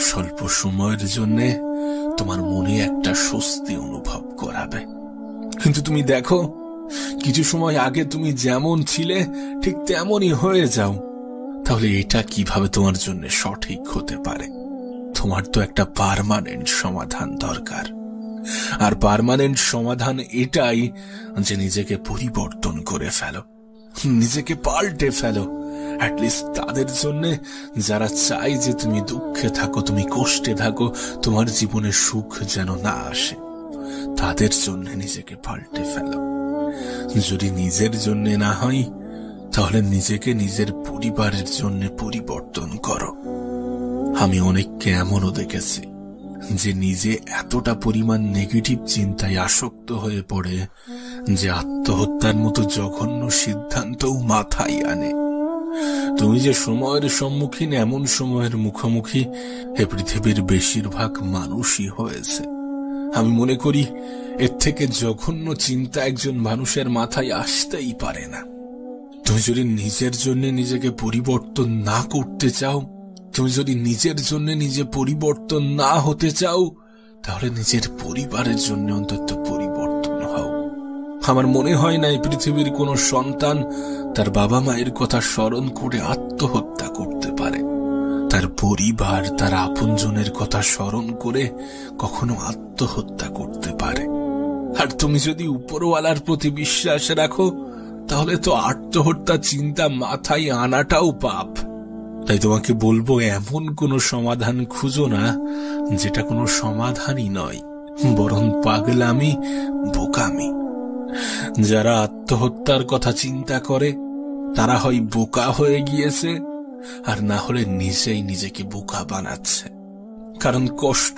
Speaker 1: স্বল্প সময়ের জন্য তোমার মনে একটা স্বস্তি অনুভব করাবে। কিন্তু তুমি দেখো, কিছু সময় আগে তুমি যেমন ছিলে ঠিক তেমনই হয়ে যাও। তাহলে এটা কিভাবে তোমার জন্য সঠিক হতে পারে? তোমার তো একটা পার্মানেন্ট সমাধান দরকার। আর পার্মানেন্ট সমাধান এটাই যে নিজেকে পরিবর্তন করে ফেলো, নিজেকে পাল্টে ফেলো। অ্যাটলিস্ট তাদের জন্য যারা চাই যে তুমি দুঃখে থাকো, তুমি কষ্টে থাকো, তোমার জীবনে সুখ যেন না আসে, তাদের জন্য নিজেকে পাল্টে ফেলো। যদি নিজের জন্য না হয়, তাহলে নিজেকে নিজের পরিবারের জন্য পরিবর্তন করো। আমি অনেককে এমনও দেখেছি যে নিজে এতটা পরিমাণ নেগেটিভ চিন্তায় আসক্ত হয়ে পড়ে যে আত্মহত্যার মতো জঘন্য সিদ্ধান্তও মাথায় আনে। তুমি যে সময়ের সম্মুখীন, এমন সময়ের মুখোমুখি এ পৃথিবীর বেশিরভাগ মানুষই হয়েছে। আমি মনে করি এর থেকে জঘন্য চিন্তা একজন মানুষের মাথায় আসতেই পারে না। তুমি যদি নিজের জন্য নিজেকে পরিবর্তন না করতে চাও, তুমি যদি নিজের জন্য নিজে পরিবর্তন না হতে চাও, তাহলে নিজের পরিবারের জন্য অন্তত পরিবর্তন হও। আমার মনে হয় না এই পৃথিবীর কোন সন্তান তার বাবা মায়ের কথা স্মরণ করে আত্মহত্যা করতে পারে। তার পরিবার, তার আপনজনের কথা স্মরণ করে কখনো আত্মহত্যা করতে পারে। আর তুমি যদি উপরওয়ালার প্রতি বিশ্বাস রাখো, তাহলে তো আত্মহত্যা চিন্তা মাথায় আনাটাও পাপ। তাই তোমাকে বলবো, এমন কোনো সমাধান খুঁজো না যেটা কোনো সমাধানই নয়, বরং পাগলামি, বোকামি। যারা আত্মহত্যার কথা চিন্তা করে তারা হয় বোকা হয়ে গিয়েছে, আর না হলে নিজেই নিজেকে বোকা বানাচ্ছে। কারণ কষ্ট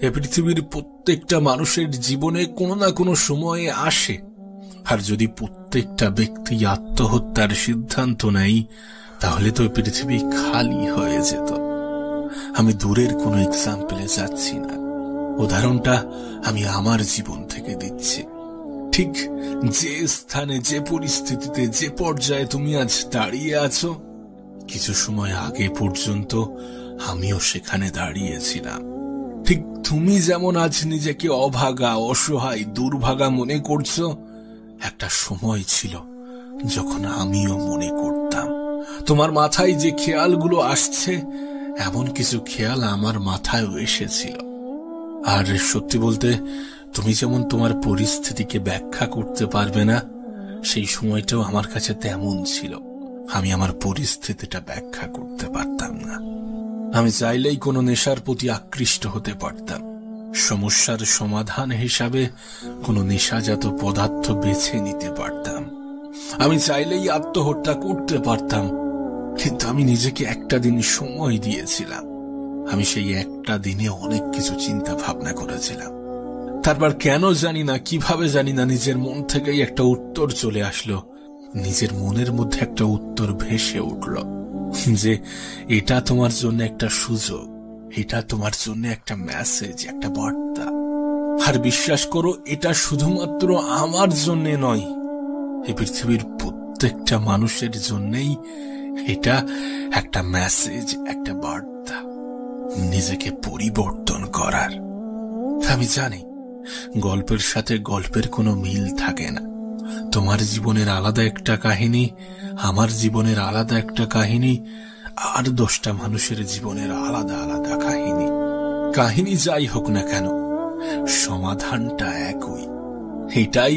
Speaker 1: এ পৃথিবীর প্রত্যেকটা মানুষের জীবনে কোনো না কোনো সময়ে আসে। আর যদি প্রত্যেকটা ব্যক্তি আত্মহত্যার সিদ্ধান্ত নেয়, তাহলে তো পৃথিবী খালি হয়ে যেত। আমি দূরের কোনো এক্সাম্পলে যাচ্ছি না, উদাহরণটা আমি আমার জীবন থেকে দিচ্ছি। ঠিক যে স্থানে, যে পরিস্থিতিতে, যে পর্যায়ে তুমি আজ দাঁড়িয়ে আছো, কিছু সময় আগে পর্যন্ত আমিও সেখানে দাঁড়িয়েছিলাম। ঠিক তুমি যেমন আজ নিজেকে অভাগা, অসহায়, দুর্ভাগা মনে করছো, একটা সময় ছিল যখন আমিও মনে করতাম। তোমার মাথায় যে খেয়ালগুলো আসছে, এমন কিছু খেয়াল আমার মাথায়ও এসেছিল। আর সত্যি বলতে, তুমি যেমন তোমার পরিস্থিতিকে ব্যাখ্যা করতে পারবে না, সেই সময়টাও আমার কাছে তেমন ছিল। আমি আমার পরিস্থিতিটা ব্যাখ্যা করতে পারতাম না। আমি চাইলেই কোনো নেশার প্রতি আকৃষ্ট হতে পারতাম। সমস্যার সমাধান হিসাবে কোনো নেশাজাত পদার্থ বেছে নিতে পারতাম। আমি চাইলেই আত্মহত্যা করতে পারতাম। কিন্তু আমি নিজেকে একটা দিন সময় দিয়েছিলাম। আমি সেই একটা দিনে অনেক কিছু চিন্তা ভাবনা করেছিলাম। তারপর কেন জানি না, কিভাবে জানি না, নিজের মন থেকেই একটা উত্তর চলে আসলো। নিজের মনের মধ্যে একটা উত্তর ভেসে উঠল যে এটা তোমার জন্য একটা সুযোগ, এটা তোমার জন্য একটা মেসেজ, একটা বার্তা। আর বিশ্বাস করো, এটা শুধুমাত্র আমার জন্য নয়, এই পৃথিবীর প্রত্যেকটা মানুষের জন্যই এটা একটা মেসেজ, একটা বার্তা নিজেকে পরিবর্তন করার। আমি জানি গল্পের সাথে গল্পের কোনো মিল থাকে না। তোমার জীবনের আলাদা একটা কাহিনী, আমার জীবনের আলাদা একটা কাহিনী, আর 10টা মানুষের জীবনের আলাদা আলাদা কাহিনী। কাহিনী যাই হোক না কেন, সমাধানটা একই। এটাই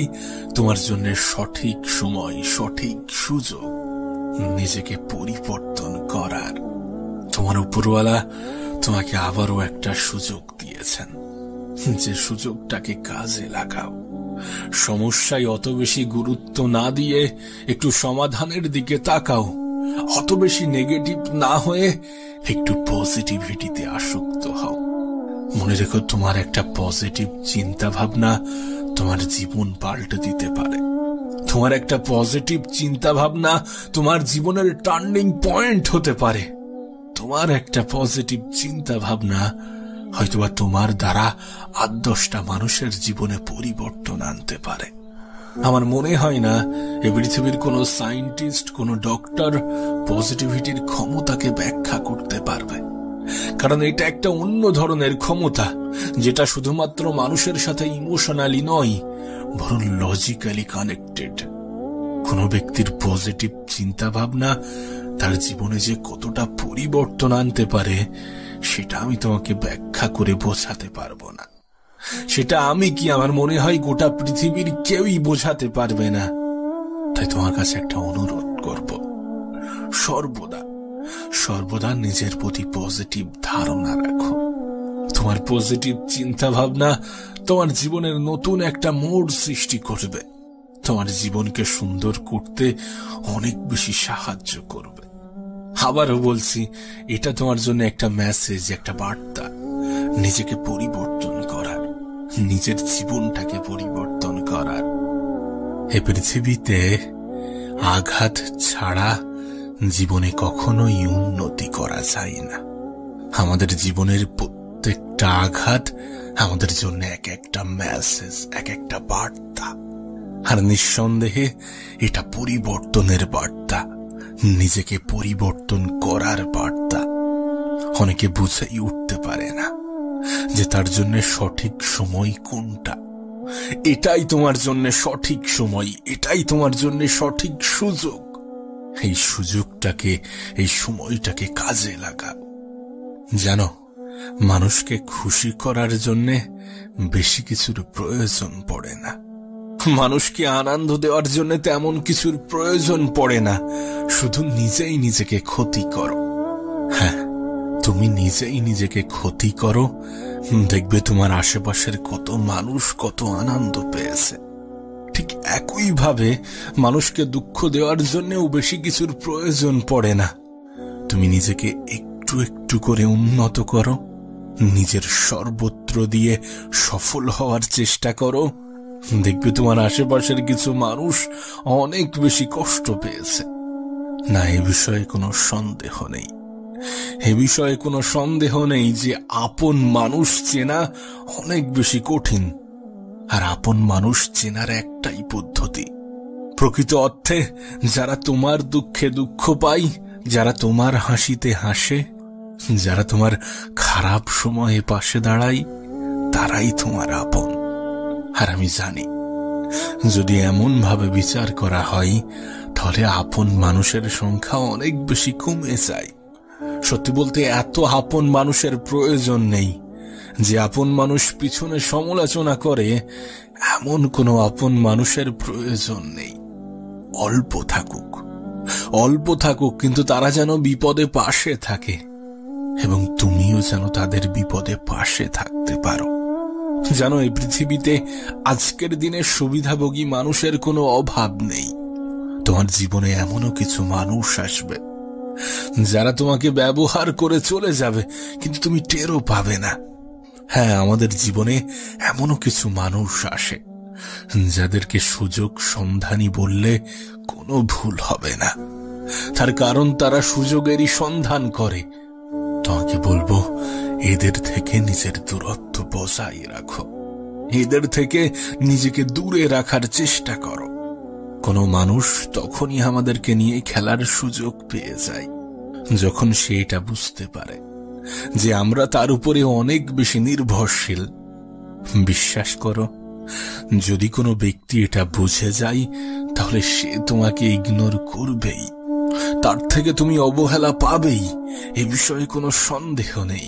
Speaker 1: তোমার জন্য সঠিক সময়, সঠিক সুযোগ নিজেকে পরিবর্তন করার। তোমার উপরওয়ালা তোমাকে আবারও একটা সুযোগ দিয়েছেন, যে সুযোগটাকে কাজে লাগাও। সমস্যায় অত বেশি গুরুত্ব না দিয়ে একটু সমাধানের দিকে তাকাও। অত বেশি নেগেটিভ না হয়ে একটু পজিটিভিটিতে আসক্ত হও। মনে রেখো, তোমার একটা পজিটিভ চিন্তা ভাবনা তোমার জীবন পাল্টে দিতে পারে। তোমার একটা পজিটিভ চিন্তা ভাবনা তোমার জীবনের টার্নিং পয়েন্ট হতে পারে। তোমার একটা পজিটিভ চিন্তা ভাবনা হয়তোবা তোমার দ্বারা 8-10টা মানুষের জীবনে পরিবর্তন আনতে পারে। আমার মনে হয় না এ পৃথিবীর কোনো সায়েন্টিস্ট, কোনো ডক্টর পজিটিভিটির ক্ষমতাকে ব্যাখ্যা করতে পারবে। কারণ এটা একটা অন্য ধরনের ক্ষমতা, যেটা শুধুমাত্র মানুষের সাথে ইমোশনালি নয়, বরং লজিক্যালি কানেক্টেড। কোনো ব্যক্তির পজিটিভ চিন্তা ভাবনা তার জীবনে যে কতটা পরিবর্তন আনতে পারে, সেটা আমি তোমাকে ব্যাখ্যা করে বোঝাতে পারবো না। সেটা আমি কি, আমার মনে হয় গোটা পৃথিবীর কেউই বোঝাতে পারবে না। তাই তোমার কাছে একটা অনুরোধ করব, সর্বদা নিজের প্রতি পজিটিভ ধারণা রাখো। তোমার পজিটিভ চিন্তা ভাবনা তোমার জীবনের নতুন একটা মোড় সৃষ্টি করবে, তোমার জীবনকে সুন্দর করতে অনেক বেশি সাহায্য করবে। আবারও বলছি, এটা তোমার জন্য একটা মেসেজ, একটা বার্তা, নিজেকে পরিবর্তন করার, নিজের জীবনটাকে পরিবর্তন করার। এ পৃথিবীতে আঘাত ছাড়া জীবনে কখনোই উন্নতি করা যায় না। আমাদের জীবনের প্রত্যেকটা আঘাত আমাদের জন্য এক একটা মেসেজ, এক একটা বার্তা। আর নিঃসন্দেহে এটা পরিবর্তনের বার্তা, নিজেকে পরিবর্তন করার বার্তা। অনেকে বুঝেই উঠতে পারে না যে তার জন্য সঠিক সময় কোনটা। এটাই তোমার জন্য সঠিক সময়, এটাই তোমার জন্য সঠিক সুযোগ। এই সুযোগটাকে, এই সময়টাকে কাজে লাগাও। জানো, মানুষকে খুশি করার জন্য বেশি কিছুর প্রয়োজন পড়ে না, মানুষকে আনন্দ দেওয়ার জন্য তেমন কিছুর প্রয়োজন পড়ে না। শুধু নিজেই নিজেকে ক্ষতি করো। হ্যাঁ, তুমি নিজেই নিজেকে ক্ষতি করো, দেখবে তোমার আশেপাশের কত মানুষ কত আনন্দ পেয়েছে। ঠিক একইভাবে মানুষকে দুঃখ দেওয়ার জন্যও বেশি কিছুর প্রয়োজন পড়ে না। তুমি নিজেকে একটু একটু করে উন্নত করো, নিজের সর্বত্র দিয়ে সফল হওয়ার চেষ্টা করো, দেখবে তোমার আশেপাশের কিছু মানুষ অনেক বেশি কষ্ট পেয়েছে। না, এ বিষয়ে কোনো সন্দেহ নেই, এ বিষয়ে কোনো সন্দেহ নেই যে আপন মানুষ চেনা অনেক বেশি কঠিন। আর আপন মানুষ চেনার একটাই পদ্ধতি, প্রকৃত অর্থে যারা তোমার দুঃখে দুঃখ পায়, যারা তোমার হাসিতে হাসে, যারা তোমার খারাপ সময়ে পাশে দাঁড়ায়, তারাই তোমার আপন। আর আমি জানি, যদি এমন ভাবে বিচার করা হয়, তাহলে আপন মানুষের সংখ্যা অনেক বেশি কমে যায়। সত্যি বলতে এত আপন মানুষের প্রয়োজন নেই। যে আপন মানুষ পিছনে সমালোচনা করে, এমন কোনো আপন মানুষের প্রয়োজন নেই। অল্প থাকুক, কিন্তু তারা যেন বিপদে পাশে থাকে, এবং তুমিও যেন তাদের বিপদে পাশে থাকতে পারো। জানো, এই পৃথিবীতে আজকের দিনে সুবিধাভোগী মানুষের কোনো অভাব নেই। তোমার জীবনে এমনও কিছু মানুষ আসবে যারা তোমাকে ব্যবহার করে চলে যাবে, কিন্তু তুমি টেরও পাবে না। হ্যাঁ, আমাদের জীবনে এমনও কিছু মানুষ আসে যাদেরকে সুযোগ সন্ধানী বললে কোনো ভুল হবে না। তার কারণ তারা সুযোগেরই সন্ধান করে। তোমাকে বলবো, এদের থেকে নিজের দূরত্ব বজায় রাখো, এদের থেকে নিজেকে দূরে রাখার চেষ্টা করো। কোনো মানুষ তখনই আমাদেরকে নিয়ে খেলার সুযোগ পেয়ে যায় যখন সে এটা বুঝতে পারে যে আমরা তার উপরে অনেক বেশি নির্ভরশীল। বিশ্বাস করো, যদি কোনো ব্যক্তি এটা বুঝে যায়, তাহলে সে তোমাকে ইগনোর করবেই, তার থেকে তুমি অবহেলা পাবেই, এ বিষয়ে কোনো সন্দেহ নেই।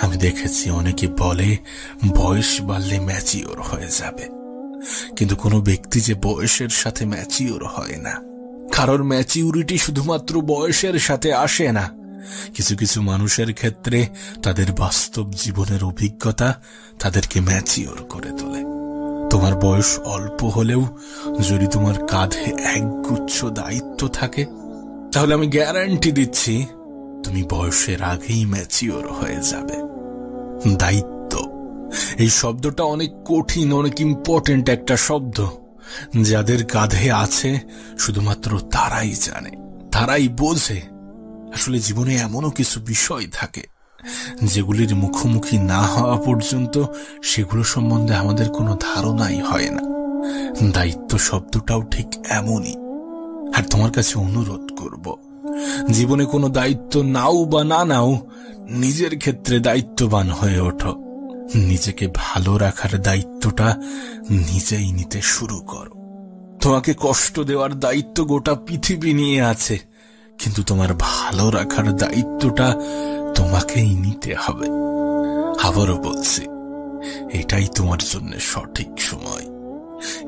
Speaker 1: আমি দেখেছি অনেকে বলে বয়স বাড়লে ম্যাচিওর হয়ে যাবে, কিন্তু কোনো ব্যক্তি যে বয়সের সাথে ম্যাচিওর হয় না। কারোর ম্যাচিউরিটি শুধুমাত্র বয়সের সাথে আসে না। কিছু কিছু মানুষের ক্ষেত্রে তাদের বাস্তব জীবনের অভিজ্ঞতা তাদেরকে ম্যাচিওর করে তোলে। তোমার বয়স অল্প হলেও যদি তোমার কাঁধে একগুচ্ছ দায়িত্ব থাকে, তাহলে আমি গ্যারান্টি দিচ্ছি তুমি বয়সের আগেই ম্যাচিওর হয়ে যাবে। দায়িত্ব, এই শব্দটা অনেক কঠিন, অনেক ইম্পর্টেন্ট একটা শব্দ। যাদের কাঁধে আছে শুধুমাত্র তারাই জানে, তারাই বোঝে। আসলে জীবনে এমনও কিছু বিষয় থাকে যেগুলির মুখোমুখি না হওয়া পর্যন্ত সেগুলো সম্বন্ধে আমাদের কোনো ধারণাই হয় না। দায়িত্ব শব্দটাও ঠিক এমনই। আর তোমার কাছে অনুরোধ করব, জীবনে কোনো দায়িত্ব নাও বা না নাও, নিজের ক্ষেত্রে দায়িত্ববান হয়ে ওঠো। নিজেকে ভালো রাখার দায়িত্বটা নিজেই নিতে শুরু করো। তোমাকে কষ্ট দেওয়ার দায়িত্ব গোটা পৃথিবী নিয়ে আছে, কিন্তু তোমার ভালো রাখার দায়িত্বটা তোমাকেই নিতে হবে। আবারও বলছি, এটাই তোমার জন্য সঠিক সময়,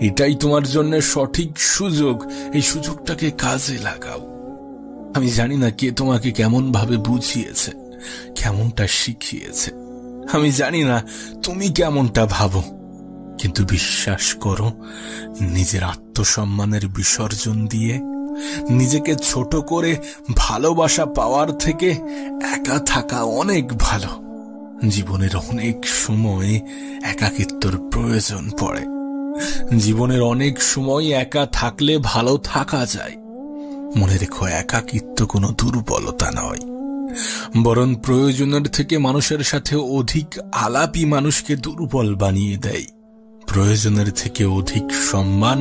Speaker 1: এটাই তোমার জন্য সঠিক সুযোগ। এই সুযোগটাকে কাজে লাগাও। আমি জানি না কে তোমাকে কেমন ভাবে বুঝিয়েছে, কেমনটা শিখিয়েছে। আমি জানি না তুমি কেমনটা ভাবো, কিন্তু বিশ্বাস করো, নিজের আত্মসম্মানের বিসর্জন দিয়ে নিজেকে ছোট করে ভালোবাসা পাওয়ার থেকে একা থাকা অনেক ভালো। জীবনের অনেক সময় একাকিত্বর প্রয়োজন পড়ে। জীবনের অনেক সময় একা থাকলে ভালো থাকা যায়। মনে রেখো, একাকিত্ব কোনো দুর্বলতা নয়, বরং প্রয়োজনের থেকে মানুষের সাথে অধিক আলাপই মানুষকে দুর্বল বানিয়ে দেয়। প্রয়োজনের থেকে অধিক সম্মান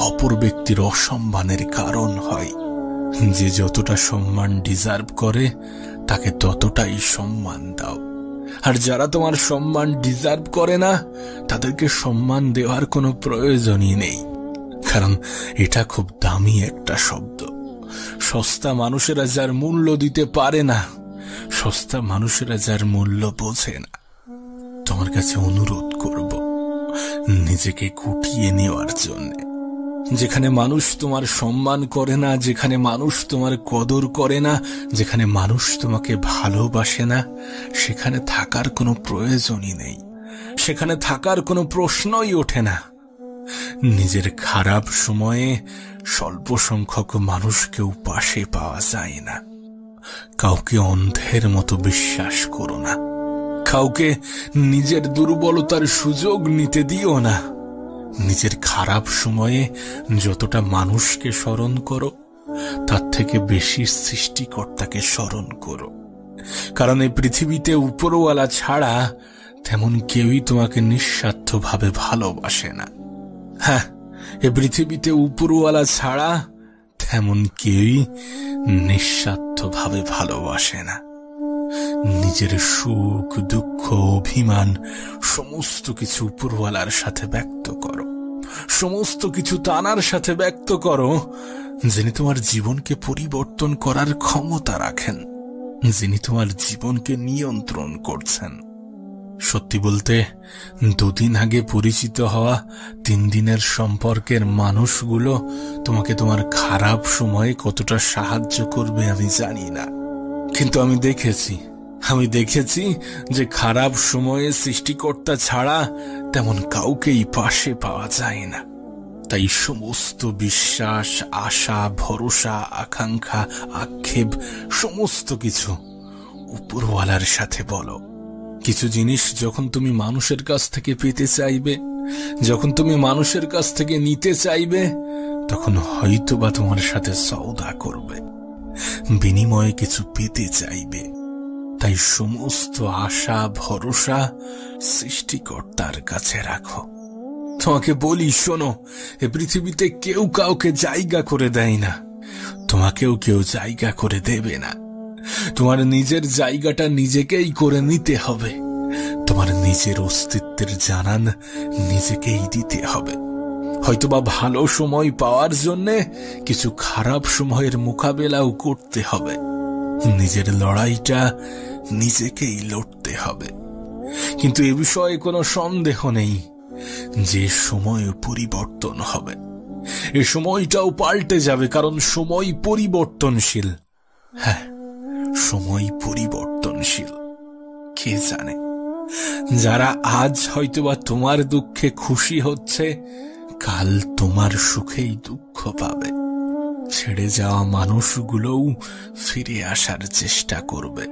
Speaker 1: অপর ব্যক্তির অসম্মানের কারণ হয়। যে যতটা সম্মান ডিজার্ভ করে তাকে ততটাই সম্মান দাও, আর যারা তোমার সম্মান ডিজার্ভ করে না তাদেরকে সম্মান দেওয়ার কোনো প্রয়োজনই নেই। কারণ এটা খুব দামি একটা শব্দ। সস্তা মানুষেরা যার মূল্য দিতে পারে না, সস্তা মানুষেরা যার মূল্য বোঝে না। তোমার কাছে অনুরোধ করব, নিজেকে গুটিয়ে নেওয়ার জন্য। যেখানে মানুষ তোমার সম্মান করে না, যেখানে মানুষ তোমার কদর করে না, যেখানে মানুষ তোমাকে ভালোবাসে না, সেখানে থাকার কোনো প্রয়োজনই নেই, সেখানে থাকার কোনো প্রশ্নই ওঠে না। নিজের খারাপ সময়ে স্বল্প সংখ্যক মানুষকেও পাশে পাওয়া যায় না। কাউকে অন্ধের মতো বিশ্বাস করো না, কাউকে নিজের দুর্বলতার সুযোগ নিতে দিও না। নিজের খারাপ সময়ে যতটা মানুষকে স্মরণ করো, তার থেকে বেশি সৃষ্টিকর্তাকে স্মরণ করো। কারণ এই পৃথিবীতে উপরওয়ালা ছাড়া তেমন কেউই তোমাকে নিঃস্বার্থভাবে ভালোবাসে না। হ্যাঁ, এ পৃথিবীতে উপরওয়ালা ছাড়া তেমন কেউই নিঃস্বার্থভাবে ভালোবাসে না। নিজের সুখ, দুঃখ, অভিমান সমস্ত কিছু উপরওয়ালার সাথে ব্যক্ত করো। সমস্ত কিছু তানার সাথে ব্যক্ত করো, যিনি তোমার জীবনকে পরিবর্তন করার ক্ষমতা রাখেন, যিনি তোমার জীবনকে নিয়ন্ত্রণ করছেন। সত্যি বলতে, 2 দিন আগে পরিচিত হওয়া 3 দিনের সম্পর্কের মানুষগুলো তোমাকে তোমার খারাপ সময়ে কতটা সাহায্য করবে আমি জানি না, কিন্তু আমি দেখেছি যে খারাপ সময়ে সৃষ্টিকর্তা ছাড়া তেমন কাউকেই পাশে পাওয়া যায় না। তাই সমস্ত বিশ্বাস, আশা, ভরসা, আকাঙ্ক্ষা, আক্ষেপ সমস্ত কিছু উপরওয়ালার সাথে বলো। কিছু জিনিস যখন তুমি মানুষের কাছ থেকে পেতে চাইবে, যখন তুমি মানুষের কাছ থেকে নিতে চাইবে, তখন হয়তোবা তোমার সাথে সওদা করবে, বিনিময়ে কিছু পেতে চাইবে। তাই সমস্ত আশা, ভরসা সৃষ্টিকর্তার কাছে রাখো। তোমাকে বলি, শোনো, এ পৃথিবীতে কেউ কাউকে জায়গা করে দেয় না, তোমাকেও কেউ জায়গা করে দেবে না। তোমার নিজের জায়গাটা নিজেকেই করে নিতে হবে। তোমার নিজের অস্তিত্বের জানান নিজেকেই দিতে হবে। হয়তোবা ভালো সময় পাওয়ার জন্য কিছু খারাপ সময়ের মোকাবেলাও করতে হবে। নিজের লড়াইটা নিজেকেই লড়তে হবে। কিন্তু এ বিষয়ে কোনো সন্দেহ নেই যে সময় পরিবর্তন হবে, এ সময়টাও পাল্টে যাবে, কারণ সময় পরিবর্তনশীল। হ্যাঁ, সময় পরিবর্তনশীল। কে জানে, যারা আজ হয়তোবা তোমার দুঃখে খুশি হচ্ছে, কাল তোমার সুখেই দুঃখ পাবে। ছেড়ে যাওয়া মানুষগুলোও ফিরে আসার চেষ্টা করবে।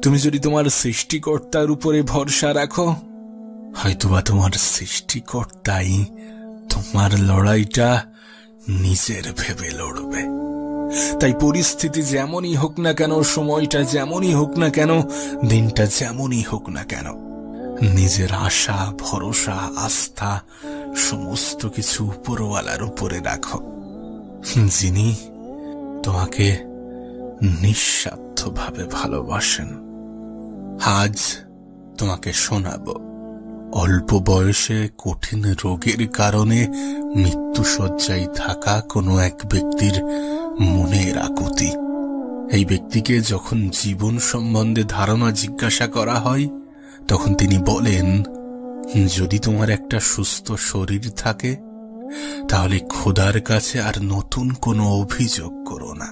Speaker 1: তুমি যদি তোমার সৃষ্টিকর্তার উপরে ভরসা রাখো, হয়তোবা তোমার সৃষ্টিকর্তাই তোমার লড়াইটা নিজের ভেবে লড়বে। তাই পরিস্থিতি যেমনই হোক না কেন, সময়টা যেমনই হোক না কেন, দিনটা যেমনই হোক না কেন, নিজের আশা, ভরসা, আস্থা সমস্ত কিছু উপরওয়ালার উপরে রাখো, যিনি তোমাকে নিঃস্বার্থভাবে ভালোবাসেন। আজ তোমাকে শোনাবো অল্প বয়সে কঠিন রোগের কারণে মৃত্যুশয্যায় থাকা কোনো এক ব্যক্তির মনের আকুতি। এই ব্যক্তিকে যখন জীবন সম্বন্ধে ধারণা জিজ্ঞাসা করা হয়, তখন তিনি বলেন, যদি তোমার একটা সুস্থ শরীর থাকে তাহলে খোদার কাছে আর নতুন কোনো অভিযোগ করো না।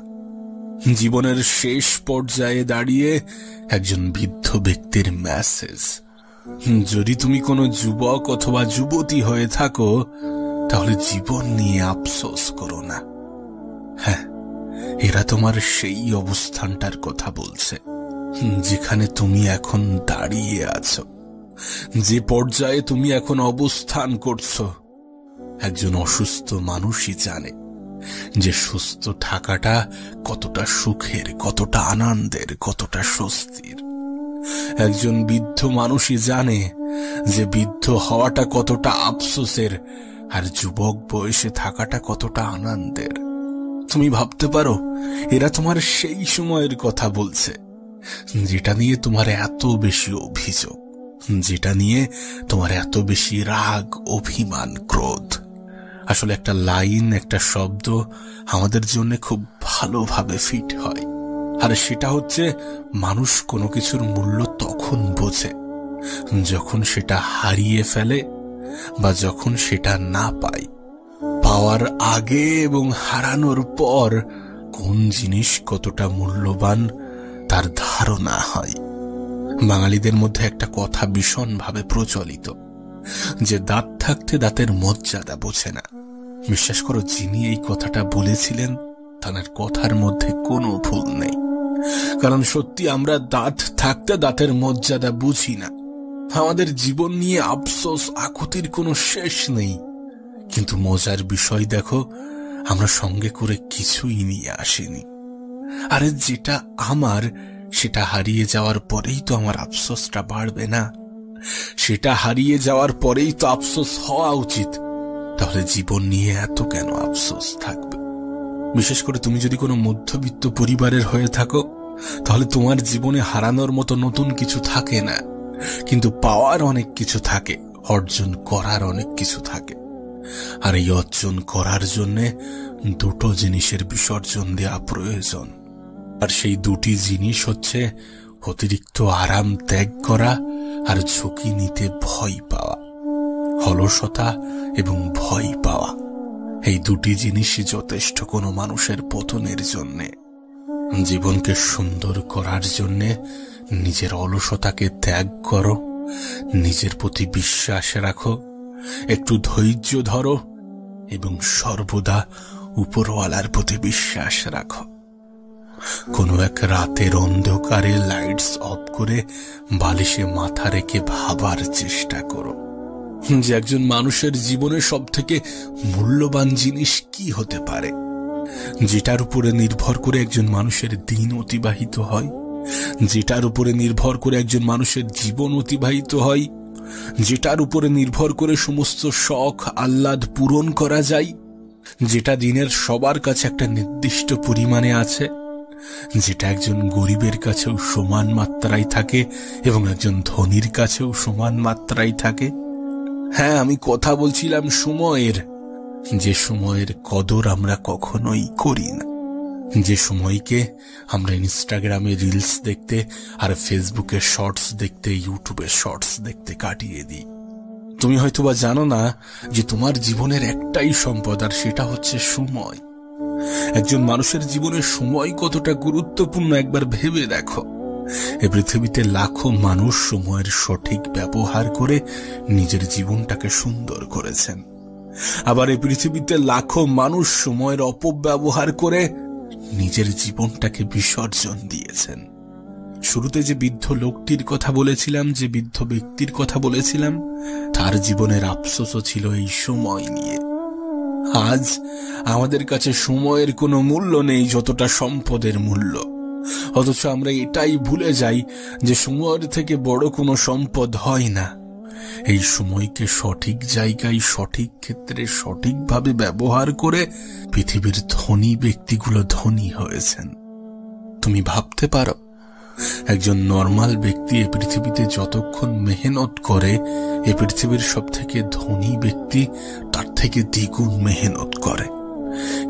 Speaker 1: জীবনের শেষ পর্যায়ে দাঁড়িয়ে একজন বৃদ্ধ ব্যক্তির মেসেজ, যদি তুমি কোনো যুবক অথবা যুবতী হয়ে থাকো তাহলে জীবন নিয়ে আফসোস করো না। হ্যাঁ, এরা তোমার সেই অবস্থানটার কথা বলছে যেখানে তুমি এখন দাঁড়িয়ে আছো, যে পর্যায়ে তুমি এখন অবস্থান করছো। একজন অসুস্থ মানুষই জানে যে সুস্থ থাকাটা কতটা সুখের, কতটা আনন্দের, কতটা স্বস্তির। একজন বৃদ্ধ মানুষই জানে যে বৃদ্ধ হওয়াটা কতটা আফসোসের, আর যুবক বয়সে থাকাটা কতটা আনন্দের। তুমি ভাবতে পারো এরা তোমার সেই সময়ের কথা বলছে যেটা নিয়ে তোমার এত বেশি অভিযোগ, যেটা নিয়ে তোমার এত বেশি রাগ, অভিমান, ক্রোধ। আসলে একটা লাইন, একটা শব্দ আমাদের জন্য খুব ভালোভাবে ফিট হয়, আর সেটা হচ্ছে মানুষ কোনো কিছুর মূল্য তখন বোঝে যখন সেটা হারিয়ে ফেলে বা যখন সেটা না পায়। পাওয়ার আগে এবং হারানোর পর কোন জিনিস কতটা মূল্যবান তার ধারণা হয়। বাঙালিদের মধ্যে একটা কথা ভীষণভাবে প্রচলিত যে দাঁত থাকতে দাঁতের মর্যাদা বোঝে না। বিশ্বাস করো, যিনি এই কথাটা বলেছিলেন তার কথার মধ্যে কোনো ভুল নেই। কারণ সত্যি আমরা দাঁত থাকতে দাঁতের মর্যাদা বুঝি না। আমাদের জীবন নিয়ে আফসোস, আকুতির কোনো শেষ নেই। কিন্তু মজার বিষয় দেখো, আমরা সঙ্গে করে কিছুই নিয়ে আসিনি। আরে যেটা আমার সেটা হারিয়ে যাওয়ার পরেই তো আমার আফসোসটা বাড়বে না? সেটা হারিয়ে যাওয়ার পরেই তো আফসোস হওয়া উচিত। তাহলে জীবন নিয়ে এত কেন আফসোস থাকবে? বিশেষ করে তুমি যদি কোনো মধ্যবিত্ত পরিবারের হয়ে থাকো, তাহলে তোমার জীবনে হারানোর মতো নতুন কিছু থাকে না, কিন্তু পাওয়ার অনেক কিছু থাকে, অর্জন করার অনেক কিছু থাকে। আর এই অর্জন করার জন্যে দুটো জিনিসের বিসর্জন দেওয়া প্রয়োজন। আর সেই দুটি জিনিস হচ্ছে অতিরিক্ত আরাম ত্যাগ করা আর ঝুঁকি নিতে ভয় পাওয়া, অলসতা এবং ভয় পাওয়া। এই দুটি জিনিসই যথেষ্ট কোনো মানুষের পতনের জন্যে। জীবনকে সুন্দর করার জন্যে নিজের অলসতাকে ত্যাগ করো, নিজের প্রতি বিশ্বাস রাখো, একটু ধৈর্য ধরো এবং সর্বদা উপরওয়ালার প্রতি বিশ্বাস রাখো। কোনো এক রাতের অন্ধকারে লাইটস অফ করে বালিশে মাথা রেখে ভাবার চেষ্টা করো যে একজন মানুষের জীবনে সব থেকে মূল্যবান জিনিস কি হতে পারে, যেটার উপরে নির্ভর করে একজন মানুষের দিন অতিবাহিত হয়, যেটার উপরে নির্ভর করে একজন মানুষের জীবন অতিবাহিত হয়, যেটার উপরে নির্ভর করে সমস্ত শখ আহ্লাদ পূরণ করা যায়, যেটা দিনের সবার কাছে একটা নির্দিষ্ট পরিমাণে আছে, যেটা একজন গরিবের কাছেও সমান মাত্রায় থাকে এবং একজন ধনীর কাছেও সমান মাত্রায় থাকে। হ্যাঁ, আমি কথা বলছিলাম সময়ের, যে সময়ের কদর আমরা কখনোই করি না, যে সময়কে আমরা ইনস্টাগ্রামে রিলস দেখতে আর ফেসবুকে শর্টস দেখতে, ইউটিউবে শর্টস দেখতে কাটিয়ে দিই। তুমি হয়তোবা জানো না যে তোমার জীবনের একটাই সম্পদ, আর সেটা হচ্ছে সময়। একজন মানুষের জীবনে সময় কতটা গুরুত্বপূর্ণ একবার ভেবে দেখো। এই পৃথিবীতে লাখো মানুষ সময়ের সঠিক ব্যবহার করে নিজের জীবনটাকে সুন্দর করেছেন, আবার এই পৃথিবীতে লাখো মানুষ সময়ের অপব্যবহার করে নিজের জীবনটাকে বিসর্জন দিয়েছেন। শুরুতে যে বৃদ্ধ লোকটির কথা বলেছিলাম, যে বৃদ্ধ ব্যক্তির কথা বলেছিলাম, তার জীবনের আফসোসও ছিল এই সময় নিয়ে। আজ আমাদের কাছে সময়ের কোনো মূল্য নেই যতটা সম্পদের মূল্য, অথচ আমরা এটাই ভুলে যাই যে সময়ের থেকে বড় কোনো সম্পদ হয় না। এই সময়কে সঠিক জায়গায়, সঠিক ক্ষেত্রে, সঠিকভাবে ব্যবহার করে পৃথিবীর ধনী ব্যক্তিগুলো ধনী হয়েছেন। তুমি ভাবতে পারো একজন নরমাল ব্যক্তি এই পৃথিবীতে যতক্ষণ মেহনত করে এই পৃথিবীর সব থেকে ধনী ব্যক্তি তার থেকে দ্বিগুণ মেহনত করে।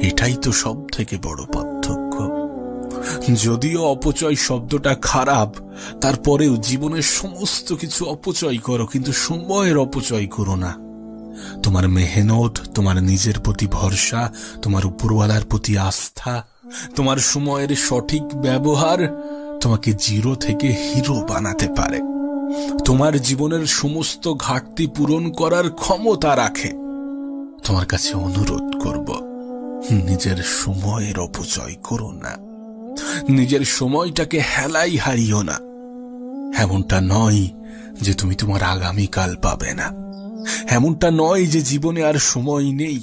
Speaker 1: এটাই তো সব থেকে বড় পার্থক্য। যদিও অপচয় শব্দটা খারাপ, তারপরেও জীবনের সমস্ত কিছু অপচয় করো, কিন্তু সময়ের অপচয় করো না। তোমার মেহনত, তোমার নিজের প্রতি ভরসা, তোমার উপরওয়ালার প্রতি আস্থা, তোমার সময়ের সঠিক ব্যবহার তোমাকে জিরো থেকে হিরো বানাতে পারে। তোমার জীবনের সমস্ত ঘাটতি পূরণ করার ক্ষমতা রাখে। তোমার কাছে অনুরোধ করব, নিজের সময়ের অপচয় করো না। নিজের সময়টাকে হেলাই হারিও না। এমনটা নয় যে তুমি তোমার আগামীকাল পাবে না। এমনটা নয় যে জীবনে আর সময় নেই।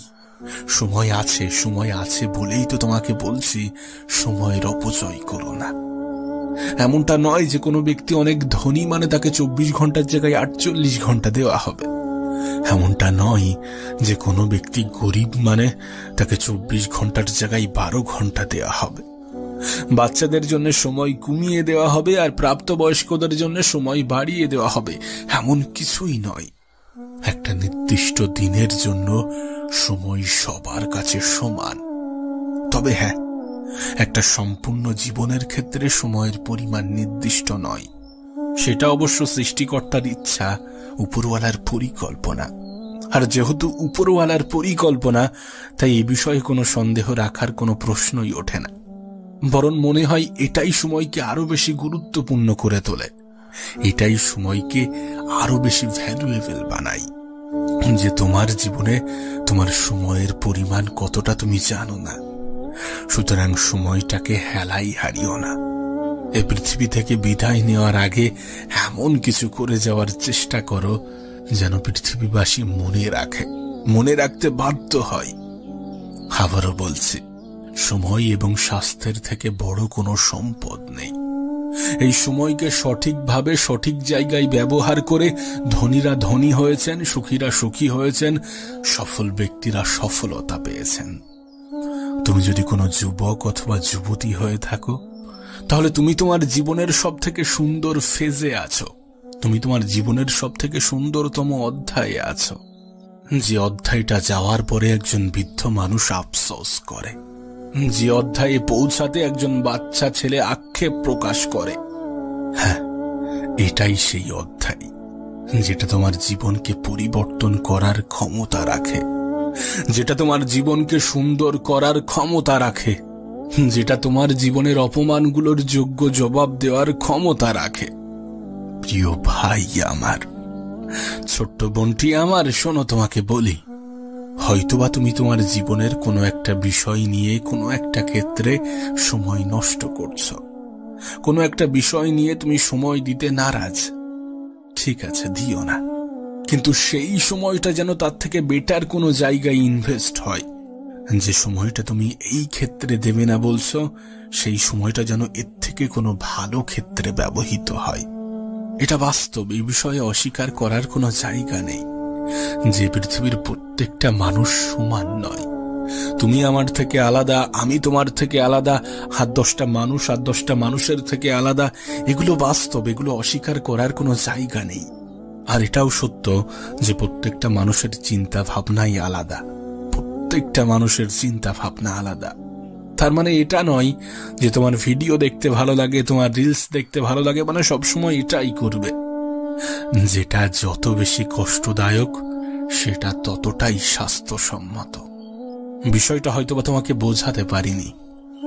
Speaker 1: সময় আছে, সময় আছে বলেই তো তোমাকে বলছি সময়ের অপচয় করো না। এমনটা নয় যে কোনো ব্যক্তি অনেক ধনী মানে তাকে 24 ঘন্টার জায়গায় 48 ঘন্টা দেওয়া হবে। এমনটা নয় যে কোনো ব্যক্তি গরিব মানে তাকে 24 ঘন্টার জায়গায় 12 ঘন্টা দেওয়া হবে। বাচ্চাদের জন্য সময় কমিয়ে দেওয়া হবে আর প্রাপ্তবয়স্কদের জন্য সময় বাড়িয়ে দেওয়া হবে, এমন কিছুই নয়। একটা নির্দিষ্ট দিনের জন্য সময় সবার কাছে সমান। তবে হ্যাঁ, একটা সম্পূর্ণ জীবনের ক্ষেত্রে সময়ের পরিমাণ নির্দিষ্ট নয়। সেটা অবশ্য সৃষ্টিকর্তার ইচ্ছা, উপরওয়ালার পরিকল্পনা। আর যেহেতু উপরওয়ালার পরিকল্পনা, তাই এ বিষয়ে কোনো সন্দেহ রাখার কোনো প্রশ্নই ওঠে না। বরং মনে হয় এটাই সময়কে আরো বেশি গুরুত্বপূর্ণ করে তোলে। এটাই সময়কে আরো বেশি ভ্যালুয়েবল বানায়। যে তোমার জীবনে তোমার সময়ের পরিমাণ কতটা তুমি জানো না। সুতরাং সময়টাকে হেলাই হারিও না। এই পৃথিবী থেকে বিদায় নেওয়ার আগে এমন কিছু করে যাওয়ার চেষ্টা করো যেন পৃথিবীবাসী মনে রাখতে বাধ্য হয়। আবারও বলছি, সময় এবং স্বাস্থ্যের থেকে বড় কোনো সম্পদ নেই। এই সময়কে সঠিকভাবে সঠিক জায়গায় ব্যবহার করে ধনীরা ধনী হয়েছেন, সুখীরা সুখী হয়েছেন, সফল ব্যক্তিরা সফলতা পেয়েছেন। তুমি যদি কোনো যুবক অথবা যুবতী হয়ে থাকো, তাহলে তুমি তোমার জীবনের সব থেকে সুন্দর ফেজে আছো। তুমি তোমার জীবনের সব থেকে সুন্দরতম অধ্যায়ে আছো, যে অধ্যায়টা যাওয়ার পরে একজন বৃদ্ধ মানুষ আফসোস করে, যে অধ্যায়ে পৌঁছাতে একজন বাচ্চা ছেলে আক্ষেপ প্রকাশ করে। হ্যাঁ, এটাই সেই অধ্যায় যেটা তোমার জীবনকে পরিবর্তন করার ক্ষমতা রাখে, যেটা তোমার জীবনকে সুন্দর করার ক্ষমতা রাখে, যেটা তোমার জীবনের অপমানগুলোর যোগ্য জবাব দেওয়ার ক্ষমতা রাখে। প্রিয় ভাই আমার, ছোট্ট বোনটি আমার, শোনো, তোমাকে বলি, হয়তোবা তুমি তোমার জীবনের কোনো একটা বিষয় নিয়ে কোনো একটা ক্ষেত্রে সময় নষ্ট করছো। কোনো একটা বিষয় নিয়ে তুমি সময় দিতে নারাজ। ঠিক আছে, দিও না, কিন্তু সেই সময়টা যেন তার থেকে বেটার কোনো জায়গায় ইনভেস্ট হয়। যে সময়টা তুমি এই ক্ষেত্রে দেবে না বলছো, সেই সময়টা যেন এর থেকে কোনো ভালো ক্ষেত্রে ব্যবহৃত হয়। এটা বাস্তব, এই বিষয়ে অস্বীকার করার কোনো জায়গা নেই। যে পৃথিবীর প্রত্যেকটা মানুষ সমান নয়। তুমি আমার থেকে আলাদা, আমি তোমার থেকে আলাদা, আর 10টা মানুষ আর 10টা মানুষের থেকে আলাদা। এগুলো বাস্তব, এগুলো অস্বীকার করার কোনো জায়গা নেই। আর এটাও সত্য যে প্রত্যেকটা মানুষের চিন্তা ভাবনাই আলাদা। প্রত্যেকটা মানুষের চিন্তা ভাবনা আলাদা। তার মানে এটা নয় যে তোমার ভিডিও দেখতে ভালো লাগে, তোমার রিলস দেখতে ভালো লাগে মানে সবসময় এটাই করবে। যেটা যত বেশি কষ্টদায়ক সেটা ততটাই স্বাস্থ্যসম্মত। বিষয়টা হয়তোবা তোমাকে বোঝাতে পারিনি।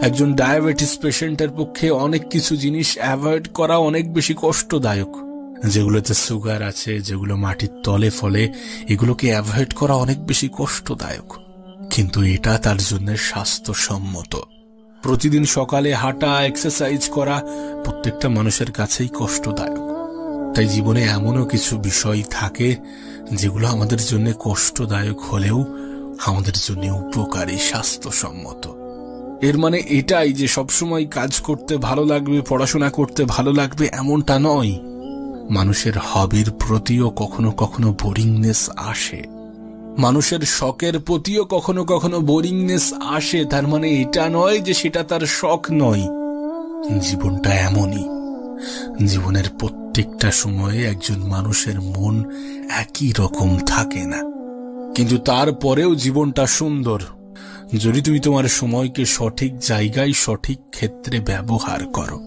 Speaker 1: একজন ডায়াবেটিস পেশেন্টের পক্ষে অনেক কিছু জিনিস অ্যাভয়েড করা অনেক বেশি কষ্টদায়ক। যেগুলোতে সুগার আছে, যেগুলো মাটির তলে ফলে, এগুলোকে অ্যাভয়েড করা অনেক বেশি কষ্টদায়ক, কিন্তু এটা তার জন্য স্বাস্থ্যসম্মত। প্রতিদিন সকালে হাঁটা, এক্সারসাইজ করা প্রত্যেকটা মানুষের কাছেই কষ্টদায়ক। তাই জীবনে এমনও কিছু বিষয় থাকে যেগুলো আমাদের জন্য কষ্টদায়ক হলেও আমাদের জন্য উপকারী, স্বাস্থ্যসম্মত। এর মানে এটাই যে সবসময় কাজ করতে ভালো লাগবে, পড়াশোনা করতে ভালো লাগবে এমনটা নয়। মানুষের হবির প্রতিও কখনো কখনো বোরিংনেস আসে, মানুষের শখের প্রতিও কখনো কখনো বোরিংনেস আসে। তার মানে এটা নয় যে সেটা তার শখ নয়। জীবনটা এমনই, জীবনের প্রত্যেকটা সময়ে একজন মানুষের মন একই রকম থাকে না, কিন্তু তারপরেও জীবনটা সুন্দর যদি তুমি তোমার সময়কে সঠিক জায়গায় সঠিক ক্ষেত্রে ব্যবহার করো,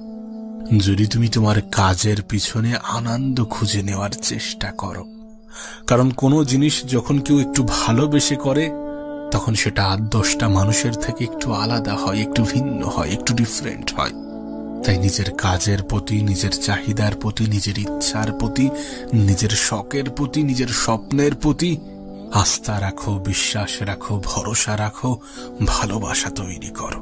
Speaker 1: যদি তুমি তোমার কাজের পিছনে আনন্দ খুঁজে নেওয়ার চেষ্টা করো। কারণ কোনো জিনিস যখন কেউ একটু ভালোবেসে করে তখন সেটা 8-10টা মানুষের থেকে একটু আলাদা হয়, একটু ভিন্ন হয়, একটু ডিফারেন্ট হয়। তাই নিজের কাজের প্রতি, নিজের চাহিদার প্রতি, নিজের ইচ্ছার প্রতি, নিজের শখের প্রতি, নিজের স্বপ্নের প্রতি আস্থা রাখো, বিশ্বাস রাখো, ভরসা রাখো, ভালোবাসা তৈরি করো।